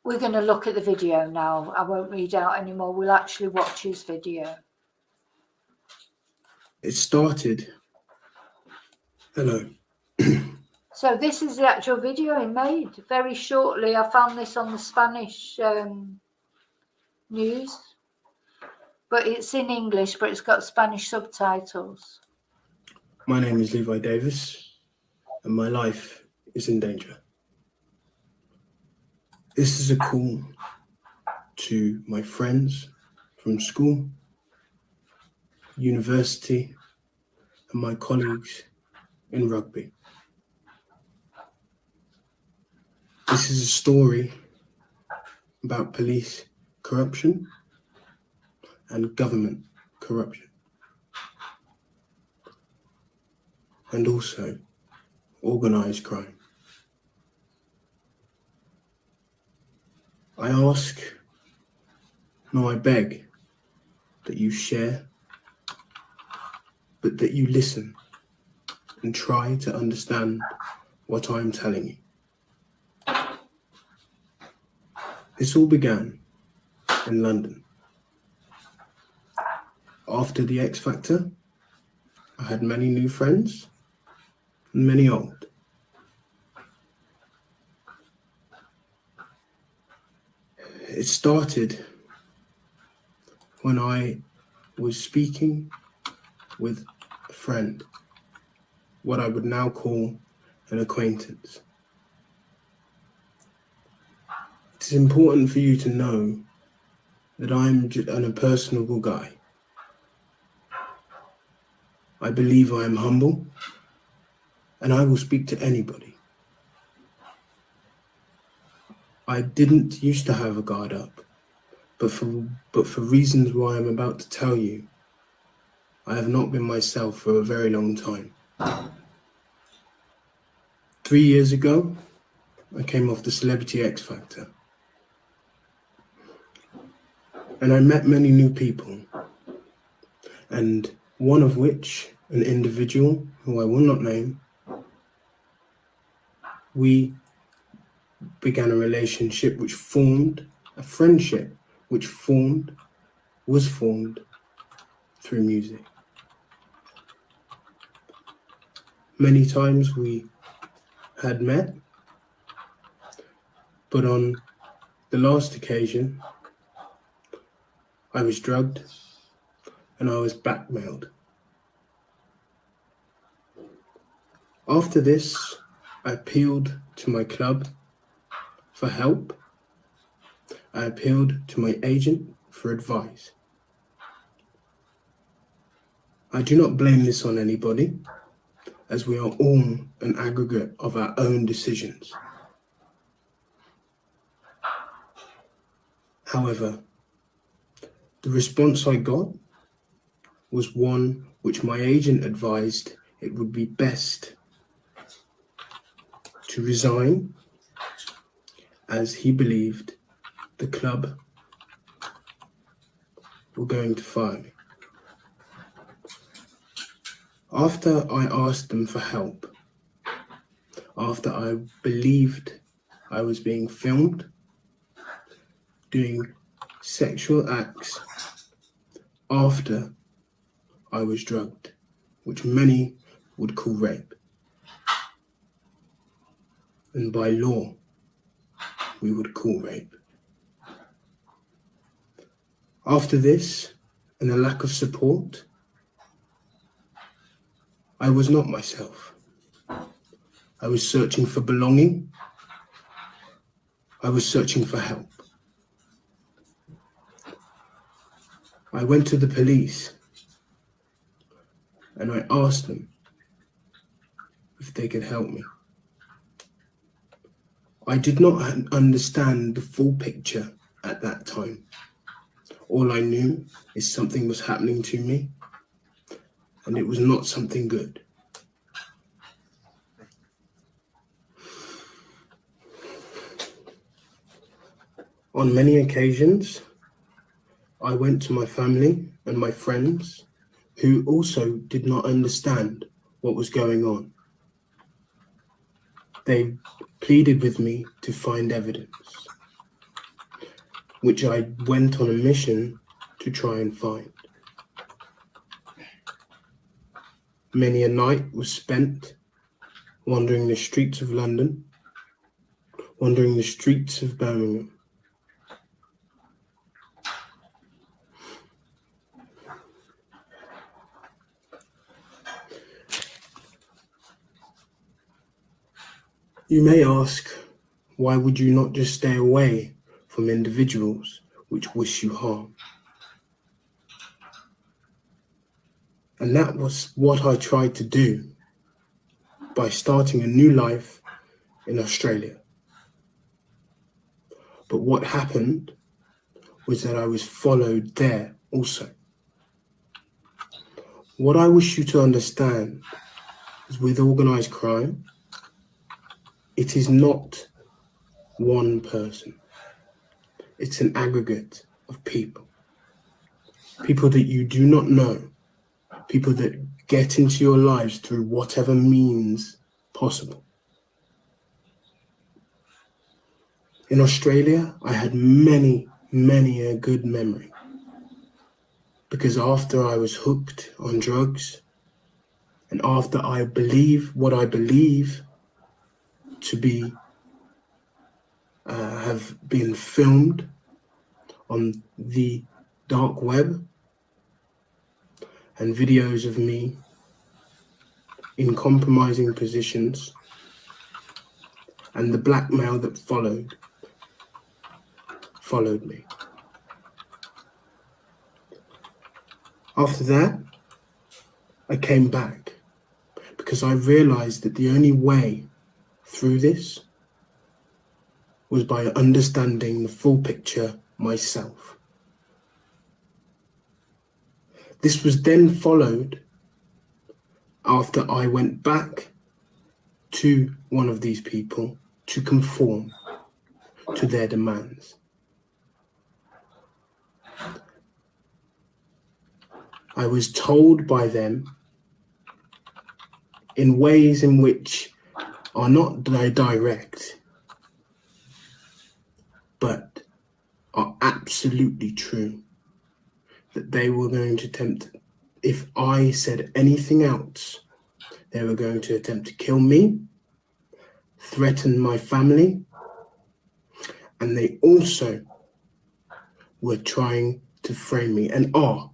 we're going to look at the video now. I won't read out anymore. We'll actually watch his video. It started. Hello. So this is the actual video he made very shortly. I found this on the Spanish news, but it's in English, but it's got Spanish subtitles. My name is Levi Davis, and my life is in danger. This is a call to my friends from school, university, and my colleagues in rugby. This is a story about police corruption and government corruption, and also organised crime. I ask, no, I beg that you share, but that you listen and try to understand what I'm telling you. This all began in London. After the X Factor, I had many new friends and many old. It started when I was speaking with a friend, what I would now call an acquaintance. It's important for you to know that I'm an impersonable guy. I believe I am humble, and I will speak to anybody. I didn't used to have a guard up, but for reasons why I'm about to tell you, I have not been myself for a very long time. 3 years ago, I came off the Celebrity X Factor, and I met many new people, and one of which, an individual who I will not name, we began a relationship which formed, a friendship which was formed through music. Many times we had met, but on the last occasion, I was drugged and I was blackmailed. After this, I appealed to my club for help. I appealed to my agent for advice. I do not blame this on anybody, as we are all an aggregate of our own decisions. However, the response I got was one which my agent advised it would be best to resign, as he believed the club were going to fire me. After I asked them for help, after I believed I was being filmed, doing sexual acts after I was drugged, which many would call rape. And by law, we would call rape. After this, and a lack of support, I was not myself. I was searching for belonging. I was searching for help. I went to the police and I asked them if they could help me. I did not understand the full picture at that time. All I knew is something was happening to me, and it was not something good. On many occasions, I went to my family and my friends who also did not understand what was going on. They pleaded with me to find evidence, which I went on a mission to try and find. Many a night was spent wandering the streets of London, wandering the streets of Birmingham. You may ask, why would you not just stay away from individuals which wish you harm? And that was what I tried to do by starting a new life in Australia. But what happened was that I was followed there also. What I wish you to understand is with organized crime, it is not one person. It's an aggregate of people. People that you do not know. People that get into your lives through whatever means possible. In Australia, I had many a good memory. Because after I was hooked on drugs, and after I believe what I believe to be, have been filmed on the dark web, and videos of me in compromising positions, and the blackmail that followed me. After that, I came back because I realized that the only way through this was by understanding the full picture myself. This was then followed after I went back to one of these people to conform to their demands. I was told by them in ways in which are not direct, but are absolutely true, that they were going to attempt, if I said anything else, they were going to attempt to kill me threatened my family, and they also were trying to frame me and are.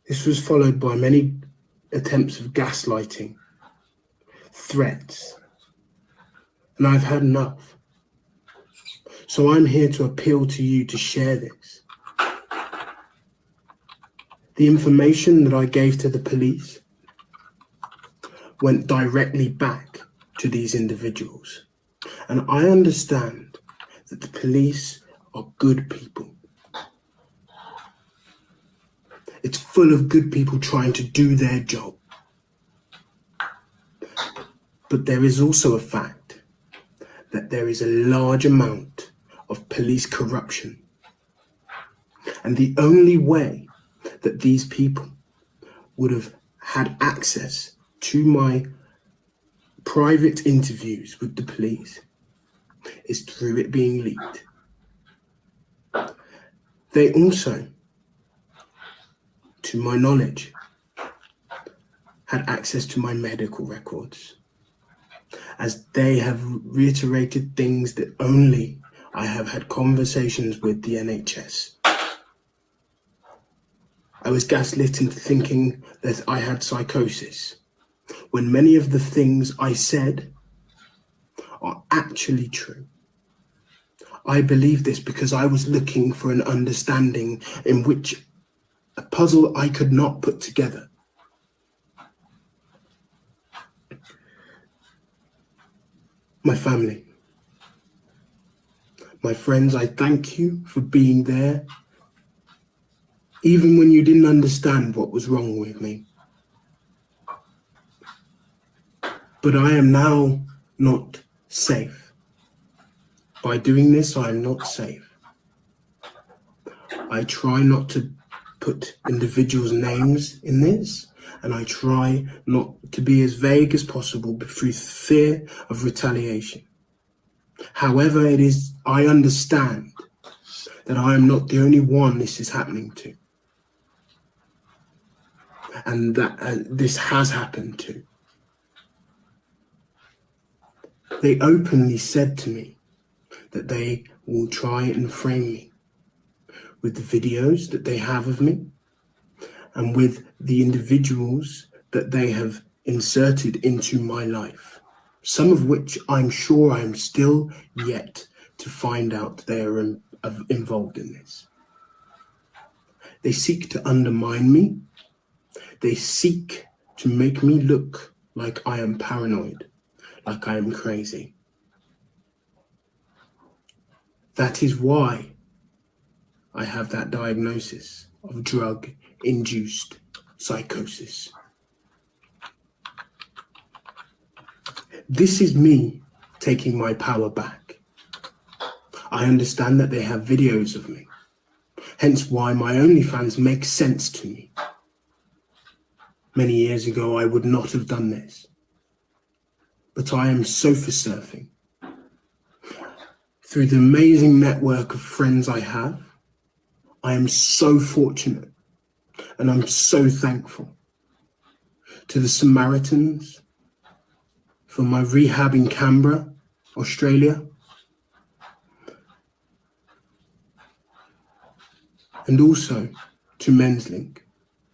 This was followed by many attempts of gaslighting, threats, and I've had enough. So I'm here to appeal to you to share this. The information that I gave to the police went directly back to these individuals. And I understand that the police are good people. It's full of good people trying to do their job. But there is also a fact that there is a large amount of police corruption. And the only way that these people would have had access to my private interviews with the police is through it being leaked. They also, to my knowledge, had access to my medical records, as they have reiterated things that only I have had conversations with the NHS. I was gaslit into thinking that I had psychosis, when many of the things I said are actually true. I believe this because I was looking for an understanding in which a puzzle I could not put together. My family, my friends, I thank you for being there, even when you didn't understand what was wrong with me. But I am now not safe. By doing this, I am not safe. I try not to put individuals' names in this, and I try not to be as vague as possible through fear of retaliation. However, I understand that I am not the only one this is happening to, and that this has happened to. They openly said to me that they will try and frame me with the videos that they have of me and with the individuals that they have inserted into my life, some of which I'm sure I'm still yet to find out they are involved in this. They seek to undermine me. They seek to make me look like I am paranoid, like I am crazy. That is why I have that diagnosis of drug-induced psychosis. This is me taking my power back. I understand that they have videos of me, hence why my OnlyFans makes sense to me. Many years ago, I would not have done this, but I am sofa surfing. Through the amazing network of friends I have, I am so fortunate and I'm so thankful to the Samaritans for my rehab in Canberra, Australia, and also to Men's Link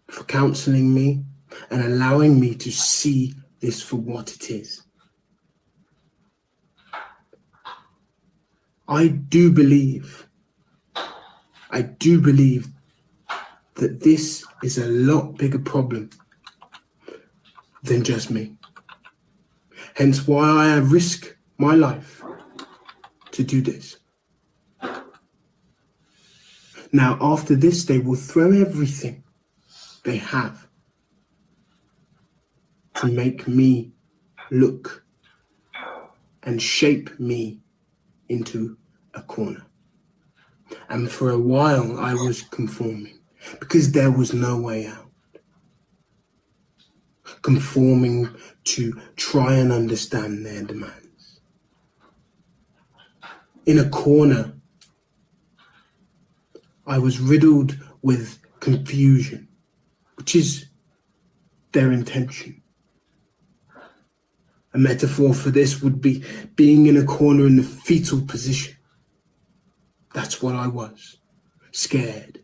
for counselling me and allowing me to see this for what it is. I do believe that this is a lot bigger problem than just me. Hence why I risk my life to do this. Now, after this, they will throw everything they have to make me look and shape me into a corner. And for a while, I was conforming because there was no way out. Conforming to try and understand their demands. In a corner, I was riddled with confusion, which is their intention. A metaphor for this would be being in a corner in the fetal position. That's what I was, scared.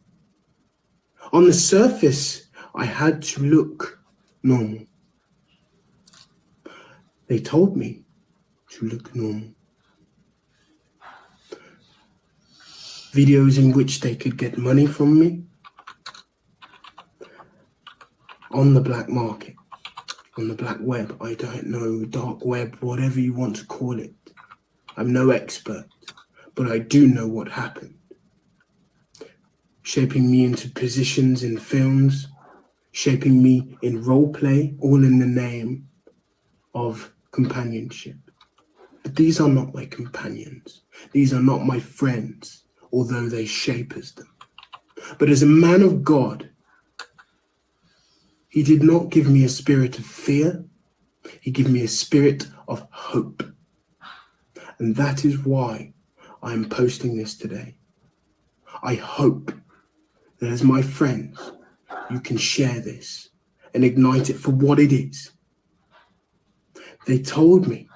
On the surface, I had to look normal. They told me to look normal. Videos in which they could get money from me on the black market, on the black web, I don't know, dark web, whatever you want to call it. I'm no expert, but I do know what happened. Shaping me into positions in films, shaping me in role play, all in the name of companionship. But these are not my companions. These are not my friends, although they shape as them. But as a man of God, he did not give me a spirit of fear. He gave me a spirit of hope. And that is why I am posting this today. I hope that as my friends, you can share this and ignite it for what it is. They told me,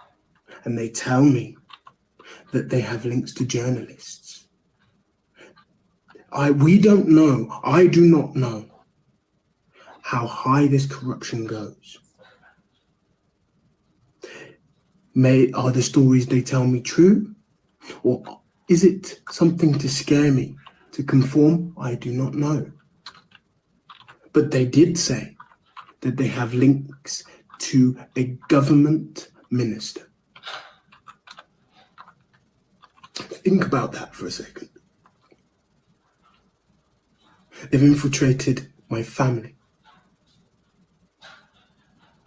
and they tell me, that they have links to journalists. We don't know, I do not know how high this corruption goes. Are the stories they tell me true? Or is it something to scare me, to conform? I do not know. But they did say that they have links to a government minister. Think about that for a second. They've infiltrated my family.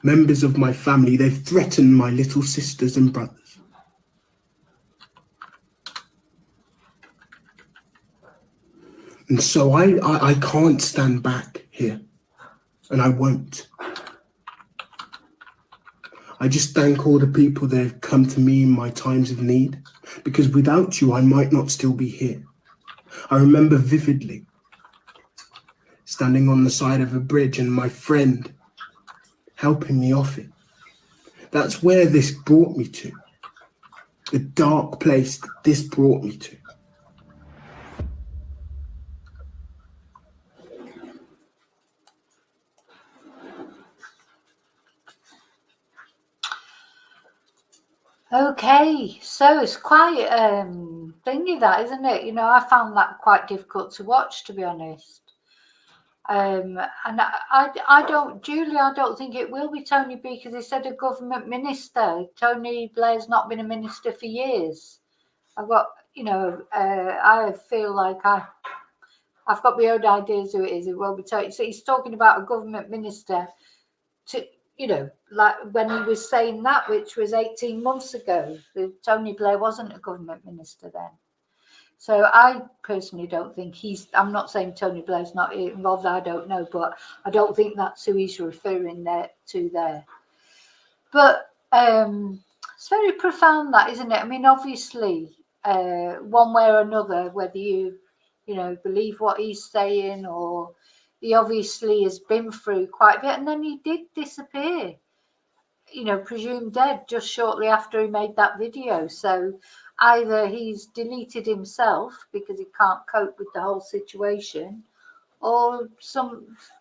Members of my family, they've threatened my little sisters and brothers. And so I can't stand back here, and I won't. I just thank all the people that have come to me in my times of need, because without you, I might not still be here. I remember vividly standing on the side of a bridge and my friend helping me off it. That's where this brought me to, the dark place that this brought me to. Okay, so it's quite thingy that, isn't it? You know, I found that quite difficult to watch, to be honest. And I don't, Julie, I don't think it will be Tony B, because he said a government minister. Tony Blair's not been a minister for years. I've got, you know, I feel like I've got my own ideas who it is. It won't be Tony. So he's talking about a government minister to, you know, like when he was saying that, which was 18 months ago, Tony Blair wasn't a government minister then. So I personally don't think I'm not saying Tony Blair's not involved, I don't know, but I don't think that's who he's referring to there. But it's very profound that, isn't it? I mean, obviously, one way or another, whether you know, believe what he's saying, or he obviously has been through quite a bit, and then he did disappear, you know, presumed dead just shortly after he made that video. So either he's deleted himself because he can't cope with the whole situation, or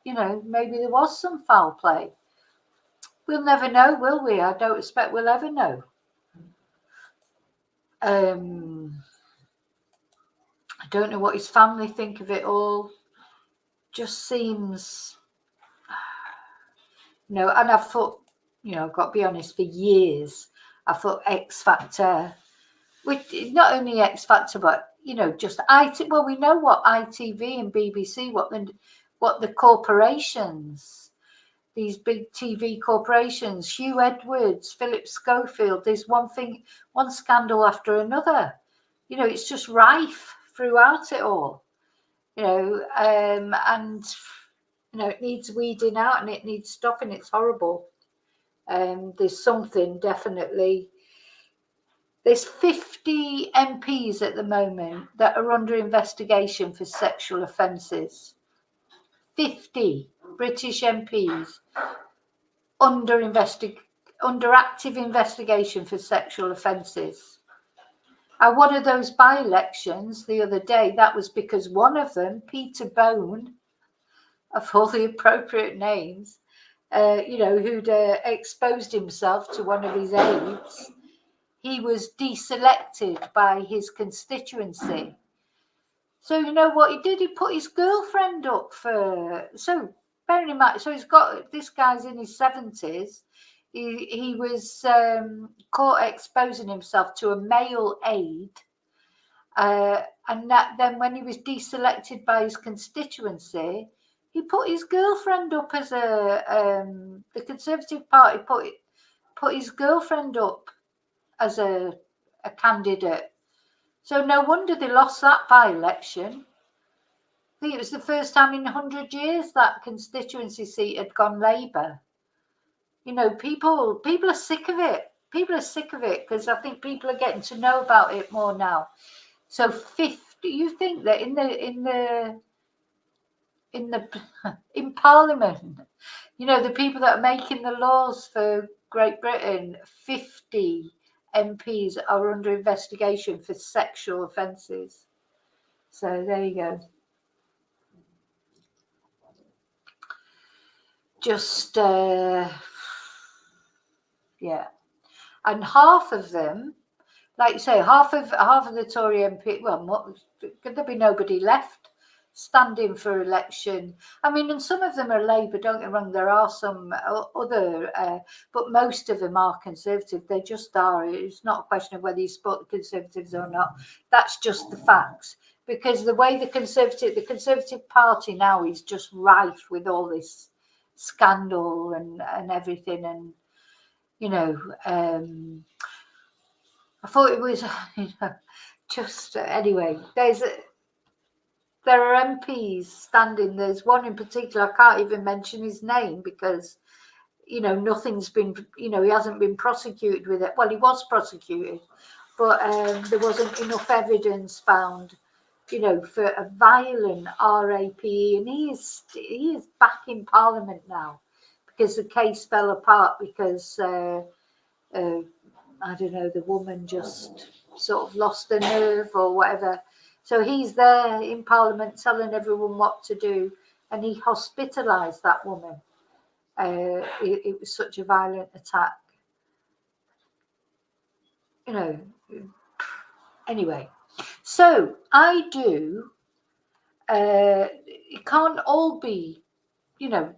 you know, maybe there was some foul play. We'll never know, will we? I don't expect we'll ever know. I don't know what his family think of it all. Just seems, you know, and I thought, you know, I've got to be honest, for years, I thought X Factor, which not only X Factor, but, you know, just well, we know what ITV and BBC, what the corporations, these big TV corporations, Hugh Edwards, Philip Schofield, there's one scandal after another. You know, it's just rife throughout it all, you know, and, you know, it needs weeding out and it needs stopping. It's horrible. There's something definitely. There's 50 MPs at the moment that are under investigation for sexual offences. 50 British MPs under investigation under active investigation for sexual offences. And one of those by-elections the other day, that was because one of them, Peter Bone, of all the appropriate names, who'd exposed himself to one of his aides, he was deselected by his constituency. So you know what he did? He put his girlfriend up for. So bearing in mind, so he's got this guy's in his 70s. He was caught exposing himself to a male aide, and then when he was deselected by his constituency, he put his girlfriend up as the Conservative Party put his girlfriend up as a candidate. So no wonder they lost that by-election. I think it was the first time in 100 years that constituency seat had gone Labour. You know, people are sick of it. People are sick of it because I think people are getting to know about it more now. So 50, you think that in Parliament, you know, the people that are making the laws for Great Britain, 50 MPs are under investigation for sexual offences. So there you go. Just yeah, and half of them, like you say, half of the Tory MP. Well, could there be nobody left standing for election? I mean, and some of them are Labour. Don't get me wrong. There are some other, but most of them are Conservative. They just are. It's not a question of whether you support the Conservatives or not. That's just the facts. Because the way the Conservative Party now is just rife with all this scandal and everything, and you know, I thought it was, you know, just anyway. There are MPs standing. There's one in particular. I can't even mention his name because, you know, nothing's been. You know, he hasn't been prosecuted with it. Well, he was prosecuted, but there wasn't enough evidence found, you know, for a violent RAPE, and he is back in Parliament now because the case fell apart because I don't know, the woman just sort of lost her nerve or whatever. So he's there in Parliament telling everyone what to do, and he hospitalised that woman. It was such a violent attack. You know, anyway. So I do, it can't all be, you know,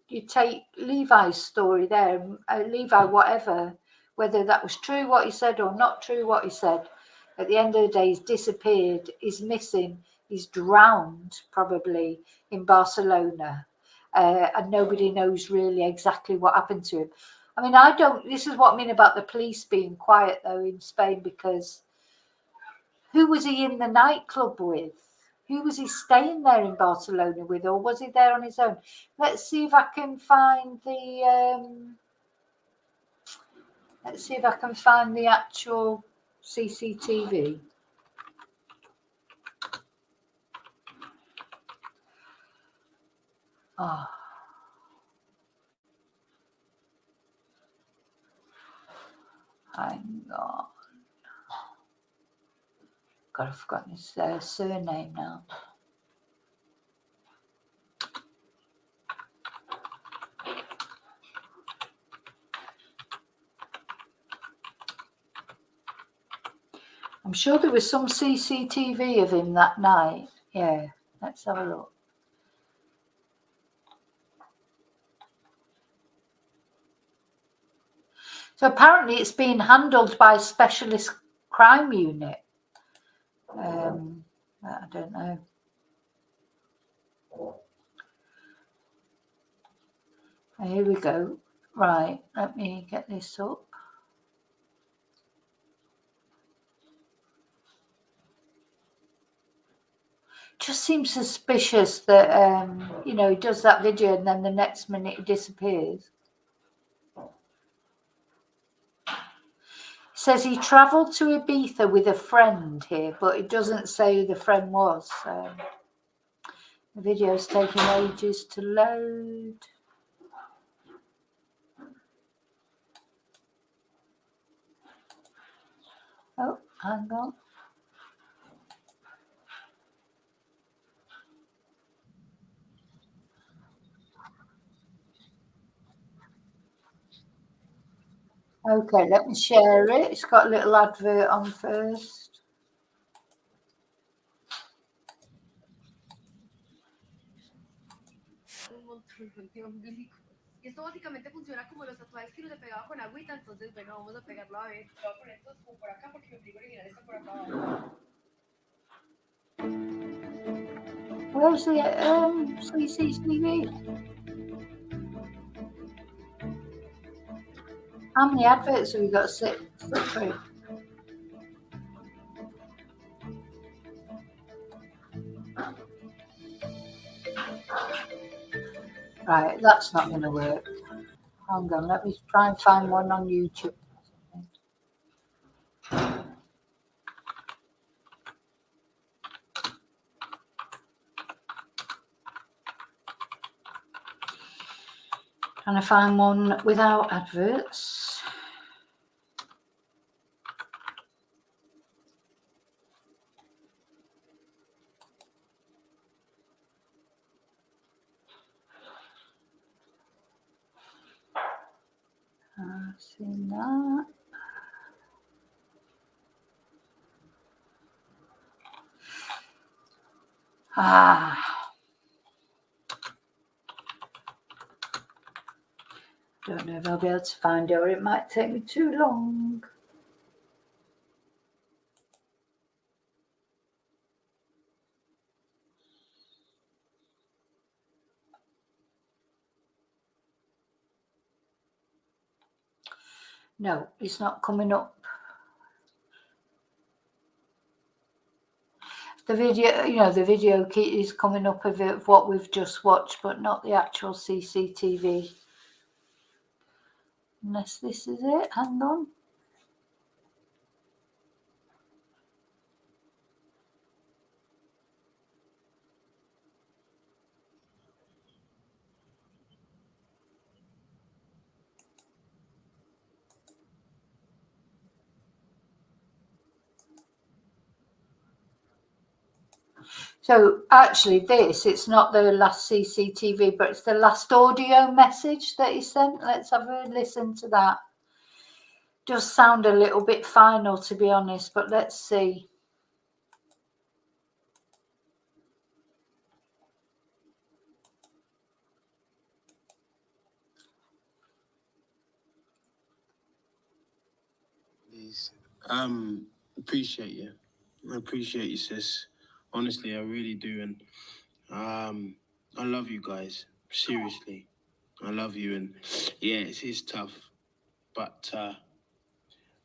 you take Levi's story there, Levi, whatever, whether that was true what he said or not true what he said, at the end of the day, he's disappeared, he's missing, he's drowned probably in Barcelona, and nobody knows really exactly what happened to him. I mean, this is what I mean about the police being quiet though in Spain, because who was he in the nightclub with? Who was he staying there in Barcelona with, or was he there on his own? Let's see if I can find the actual CCTV. Oh. Hang on. God, I've forgotten his surname now. I'm sure there was some CCTV of him that night. Yeah, let's have a look. So apparently it's being handled by a specialist crime unit. I don't know. Here we go. Right, let me get this up. Just seems suspicious that, you know, he does that video and then the next minute he disappears. Says he travelled to Ibiza with a friend here, but it doesn't say who the friend was. So the video's taking ages to load. Hang on. Okay, let me share it. It's got a little advert on first. Un montón de ombligos. Y esto básicamente funciona como los tatuajes que uno se pegaba con agüita, entonces bueno, vamos a pegarlo a ver. Voy a poner estos como por acá porque mi ombligo original está por acá abajo. Where's the CCTV? How many adverts have you got to sit through? Right, that's not going to work. Hang on, let me try and find one on YouTube. Trying to find one without adverts. I've seen that. Don't know if I'll be able to find it, or it might take me too long. No, it's not coming up. The video, you know, the video is coming up of what we've just watched, but not the actual CCTV. Unless this is it. Hang on. So actually this, it's not the last CCTV, but it's the last audio message that he sent. Let's have a listen to that. Does sound a little bit final, to be honest, but let's see. Appreciate you. I appreciate you, sis. Honestly, I really do. And I love you guys. Seriously. I love you. And yeah, it's tough. But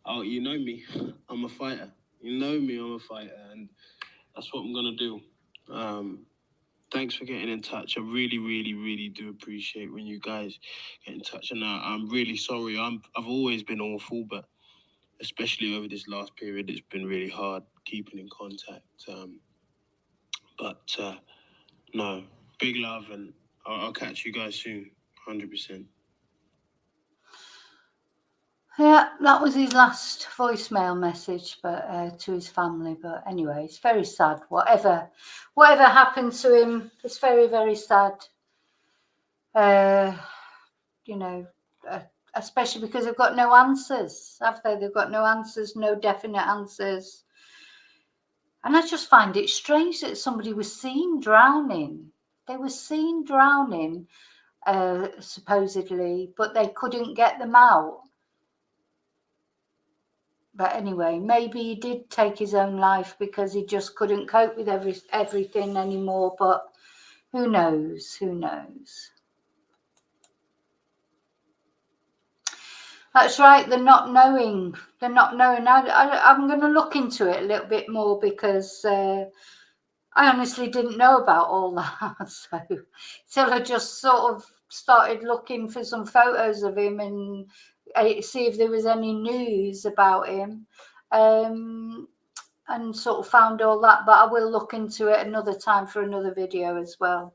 oh, you know me. I'm a fighter. You know me, I'm a fighter. And that's what I'm gonna do. Thanks for getting in touch. I really, really, really do appreciate when you guys get in touch. And I'm really sorry. I've always been awful, but especially over this last period, it's been really hard keeping in contact. But no, big love, and I'll catch you guys soon, 100%. Yeah, that was his last voicemail message, but to his family. But anyway, it's very sad. Whatever happened to him, it's very, very sad. You know, especially because they've got no answers, have they? They've got no answers, no definite answers. And I just find it strange that somebody was seen drowning. They were seen drowning, supposedly, but they couldn't get them out. But anyway, maybe he did take his own life because he just couldn't cope with everything anymore. But who knows? Who knows? That's right. They're not knowing. They're not knowing. I'm going to look into it a little bit more because I honestly didn't know about all that. So till I just sort of started looking for some photos of him and see if there was any news about him. And sort of found all that, but I will look into it another time for another video as well.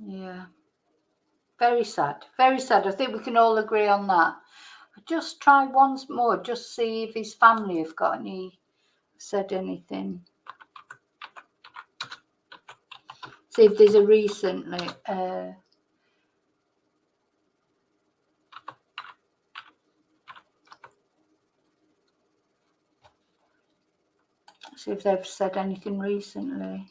Yeah. Very sad. Very sad. I think we can all agree on that. I'll just try once more, just see if his family have got said anything. See if there's a recently. See if they've said anything recently.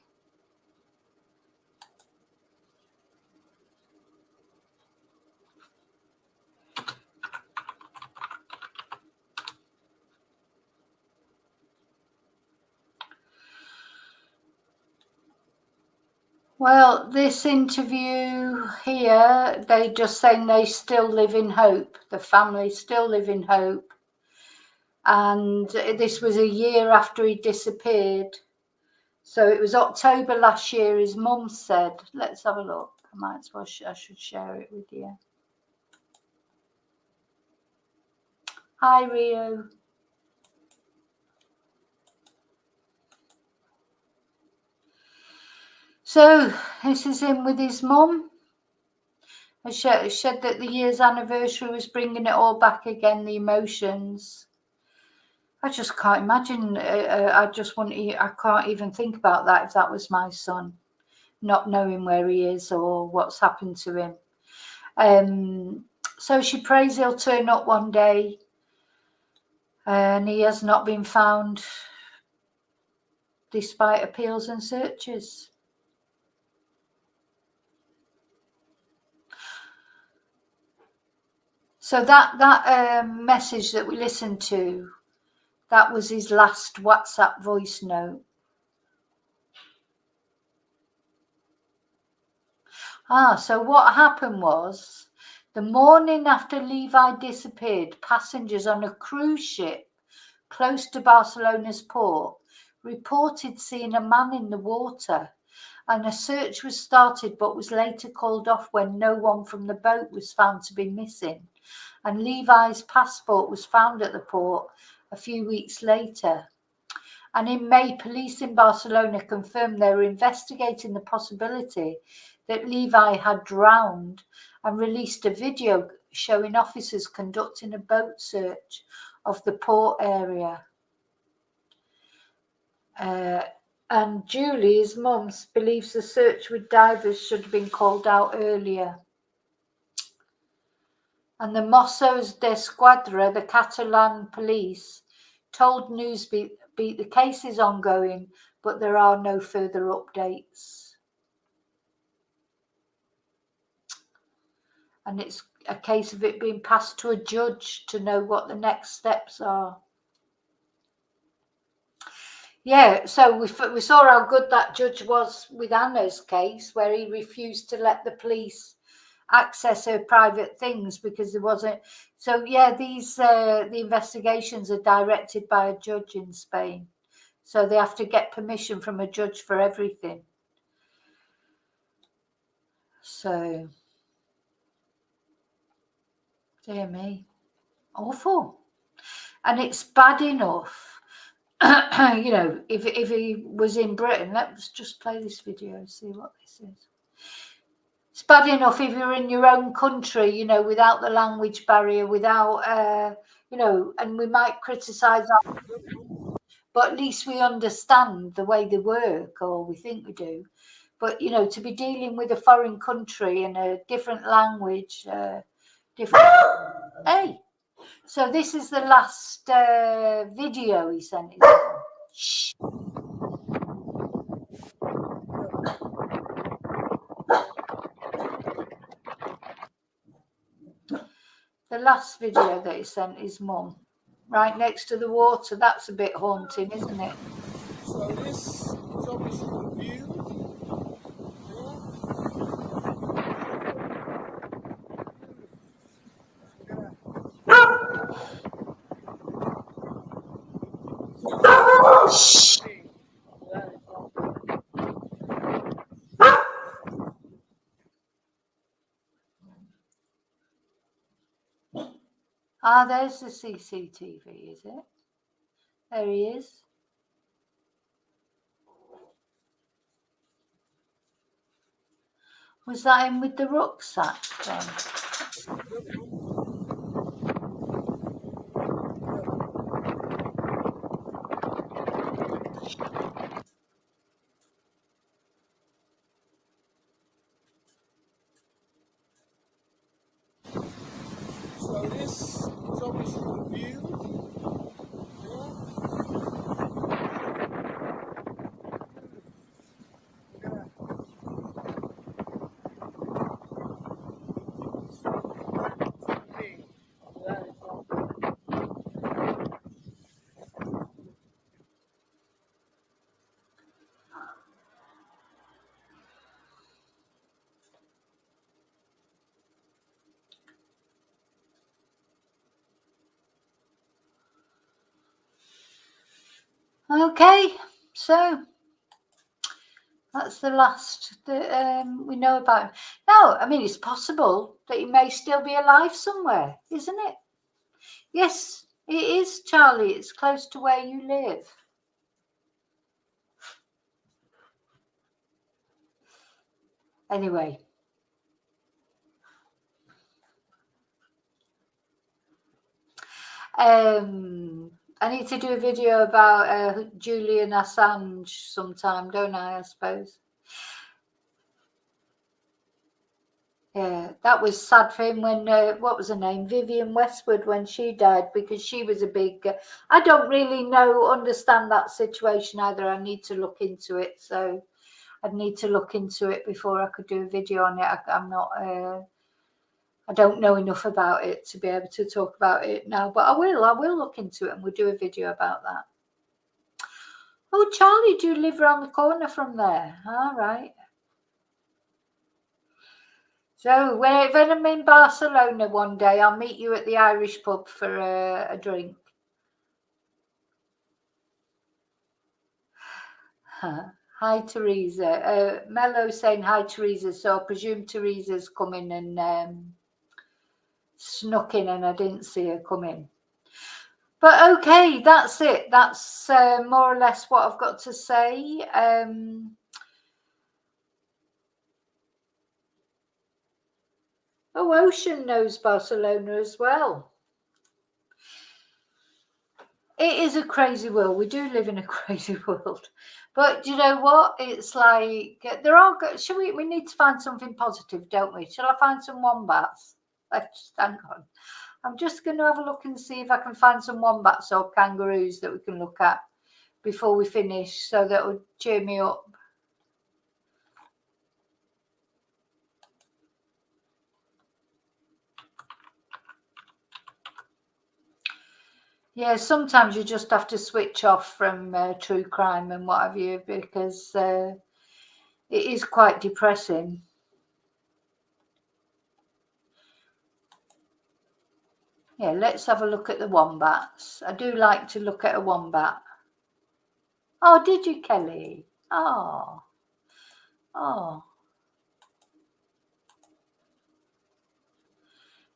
Well, this interview here, they just saying they still live in hope. The family still live in hope. And this was a year after he disappeared. So it was October last year, his mum said. Let's have a look. I might as well, I should share it with you. Hi, Rio. So this is him with his mum. I said that the year's anniversary was bringing it all back again, the emotions. I just can't imagine. I can't even think about that if that was my son, not knowing where he is or what's happened to him. So she prays he'll turn up one day, and he has not been found despite appeals and searches. So that message that we listened to, that was his last WhatsApp voice note. So what happened was, the morning after Levi disappeared, passengers on a cruise ship close to Barcelona's port reported seeing a man in the water, and a search was started but was later called off when no one from the boat was found to be missing, and Levi's passport was found at the port a few weeks later. And in May, police in Barcelona confirmed they were investigating the possibility that Levi had drowned and released a video showing officers conducting a boat search of the port area. And Julie, his mum, believes the search with divers should have been called out earlier. And the Mossos d'Esquadra, the Catalan police, told Newsbeat the case is ongoing, but there are no further updates. And it's a case of it being passed to a judge to know what the next steps are. Yeah, so we saw how good that judge was with Anna's case, where he refused to let the police access her private things because there wasn't. So yeah, the investigations are directed by a judge in Spain, so they have to get permission from a judge for everything. So, dear me, awful. And it's bad enough, you know, if he was in Britain. Let's just play this video, see what this is. It's bad enough if you're in your own country, you know, without the language barrier, without, you know, and we might criticise our, but at least we understand the way they work, or we think we do. But, you know, to be dealing with a foreign country and a different language, different. Hey, so this is the last video he sent. Shh. The last video that he sent his mum, right next to the water. That's a bit haunting, isn't it? So this is obviously the view. Shh. There's the CCTV, is it? There he is. Was that him with the rucksack then? So this is obviously the view. Okay, so that's the last that we know about him. No, I mean, it's possible that he may still be alive somewhere, isn't it? Yes, it is, Charlie. It's close to where you live. Anyway. I need to do a video about Julian Assange sometime, don't I suppose? Yeah, that was sad for him when, what was her name? Vivienne Westwood, when she died, because she was a big, I don't really understand that situation either. I need to look into it. So I'd need to look into it before I could do a video on it. I'm not, I don't know enough about it to be able to talk about it now, but I will look into it and we'll do a video about that. Oh, Charlie, do you live around the corner from there? All right. So when I'm in Barcelona one day, I'll meet you at the Irish pub for a drink. Hi, Teresa. Mello saying hi, Teresa. So I presume Teresa's coming and snuck in and I didn't see her come in. But okay, that's it. That's more or less what I've got to say. Oh, Ocean knows Barcelona as well. It is a crazy world. We do live in a crazy world. But you know what? It's like, there are, we need to find something positive, don't we? Shall I find some wombats? Let's hang on. I'm just going to have a look and see if I can find some wombats or kangaroos that we can look at before we finish, so that will cheer me up. Yeah, sometimes you just have to switch off from true crime and what have you, because it is quite depressing. Yeah, let's have a look at the wombats. I do like to look at a wombat. Oh, did you, Kelly? Oh. Oh.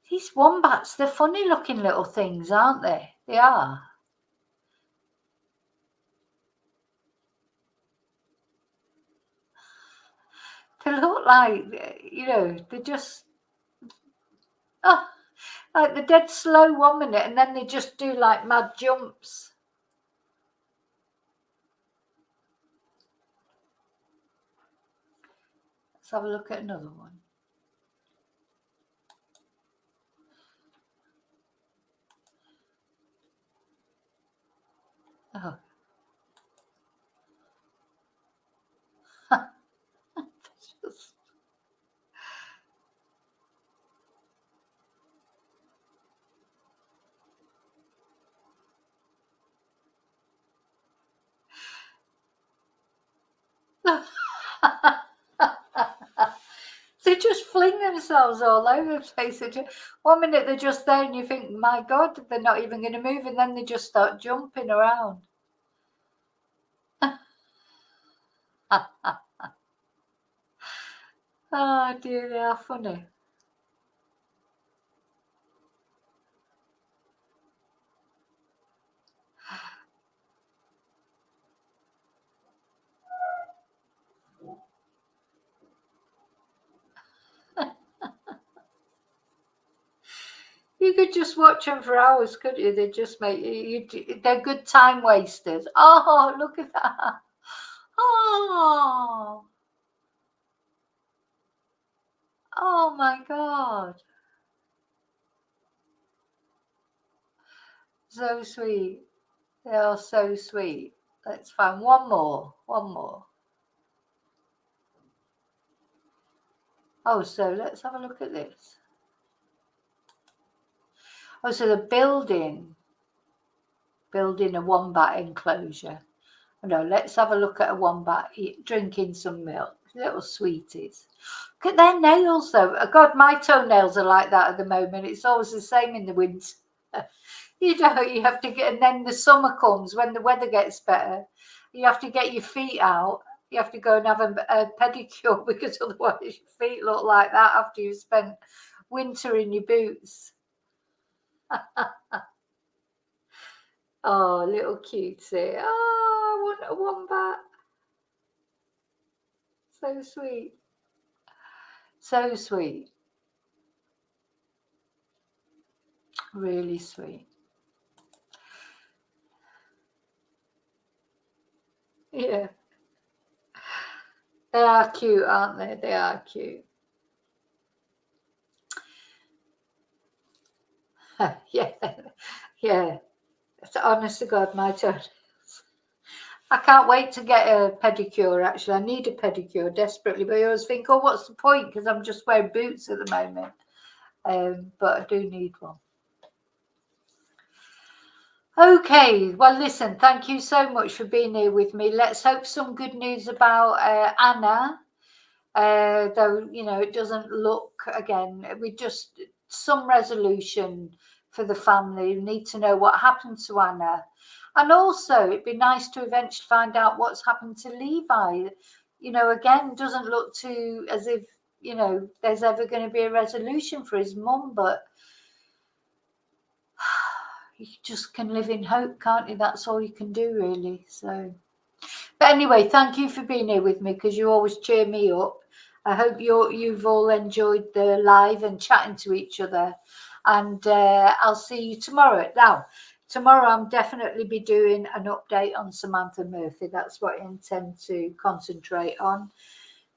These wombats, they're funny looking little things, aren't they? They are. They look like, you know, they're just, oh, like they're dead slow 1 minute and then they just do like mad jumps. Let's have a look at another one. Oh. Just... They just fling themselves all over the place. 1 minute they're just there and you think, my God, they're not even going to move, and then they just start jumping around. Oh dear, they are funny. You could just watch them for hours, couldn't you? They just make you. They're good time wasters. Oh, look at that. Oh. Oh my God. So sweet. They are so sweet. Let's find one more. One more. Oh, so let's have a look at this. Oh, so they're building a wombat enclosure. No, let's have a look at a wombat drinking some milk. Little sweeties. Look at their nails, though. Oh, God, my toenails are like that at the moment. It's always the same in the winter. You have to get, and then the summer comes when the weather gets better. You have to get your feet out. You have to go and have a pedicure because otherwise your feet look like that after you've spent winter in your boots. Oh, little cutie. Oh, I want a wombat. So sweet. So sweet. Really sweet. Yeah. They are cute, aren't they? They are cute. Yeah. Yeah. It's honest to God, my turn. I can't wait to get a pedicure, actually. I need a pedicure desperately, but I always think, oh, what's the point? Because I'm just wearing boots at the moment. But I do need one. Okay, well, listen, thank you so much for being here with me. Let's hope some good news about Anna. Though, you know, it doesn't look, again, we just, some resolution for the family. We need to know what happened to Anna. And also, it'd be nice to eventually find out what's happened to Levi. You know, again, doesn't look too as if, you know, there's ever going to be a resolution for his mum, but you just can live in hope, can't you? That's all you can do, really. So, but anyway, thank you for being here with me, because you always cheer me up. I hope you've all enjoyed the live and chatting to each other. And I'll see you tomorrow. Now, tomorrow I'm definitely be doing an update on Samantha Murphy. That's what I intend to concentrate on.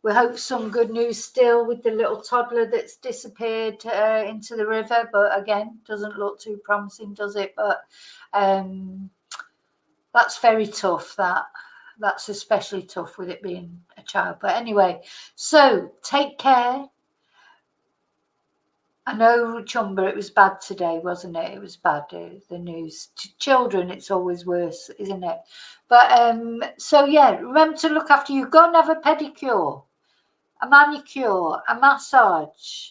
We hope some good news still with the little toddler that's disappeared into the river. But again, doesn't look too promising, does it? But that's very tough, that's especially tough with it being a child. But anyway, so take care. I know, Chumba, it was bad today, wasn't it? It was bad, the news. To children, it's always worse, isn't it? But so yeah, remember to look after you. Go and have a pedicure, a manicure, a massage.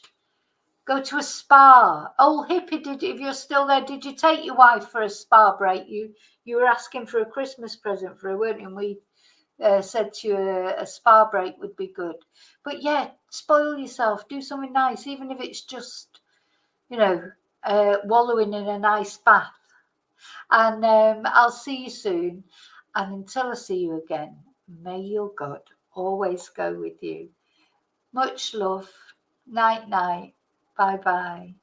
Go to a spa. Old hippie, if you're still there, did you take your wife for a spa break? You were asking for a Christmas present for her, weren't you? And we said to you a spa break would be good. But yeah, spoil yourself. Do something nice, even if it's just, you know, wallowing in a nice bath. And I'll see you soon. And until I see you again, may your God always go with you. Much love. Night, night. Bye-bye.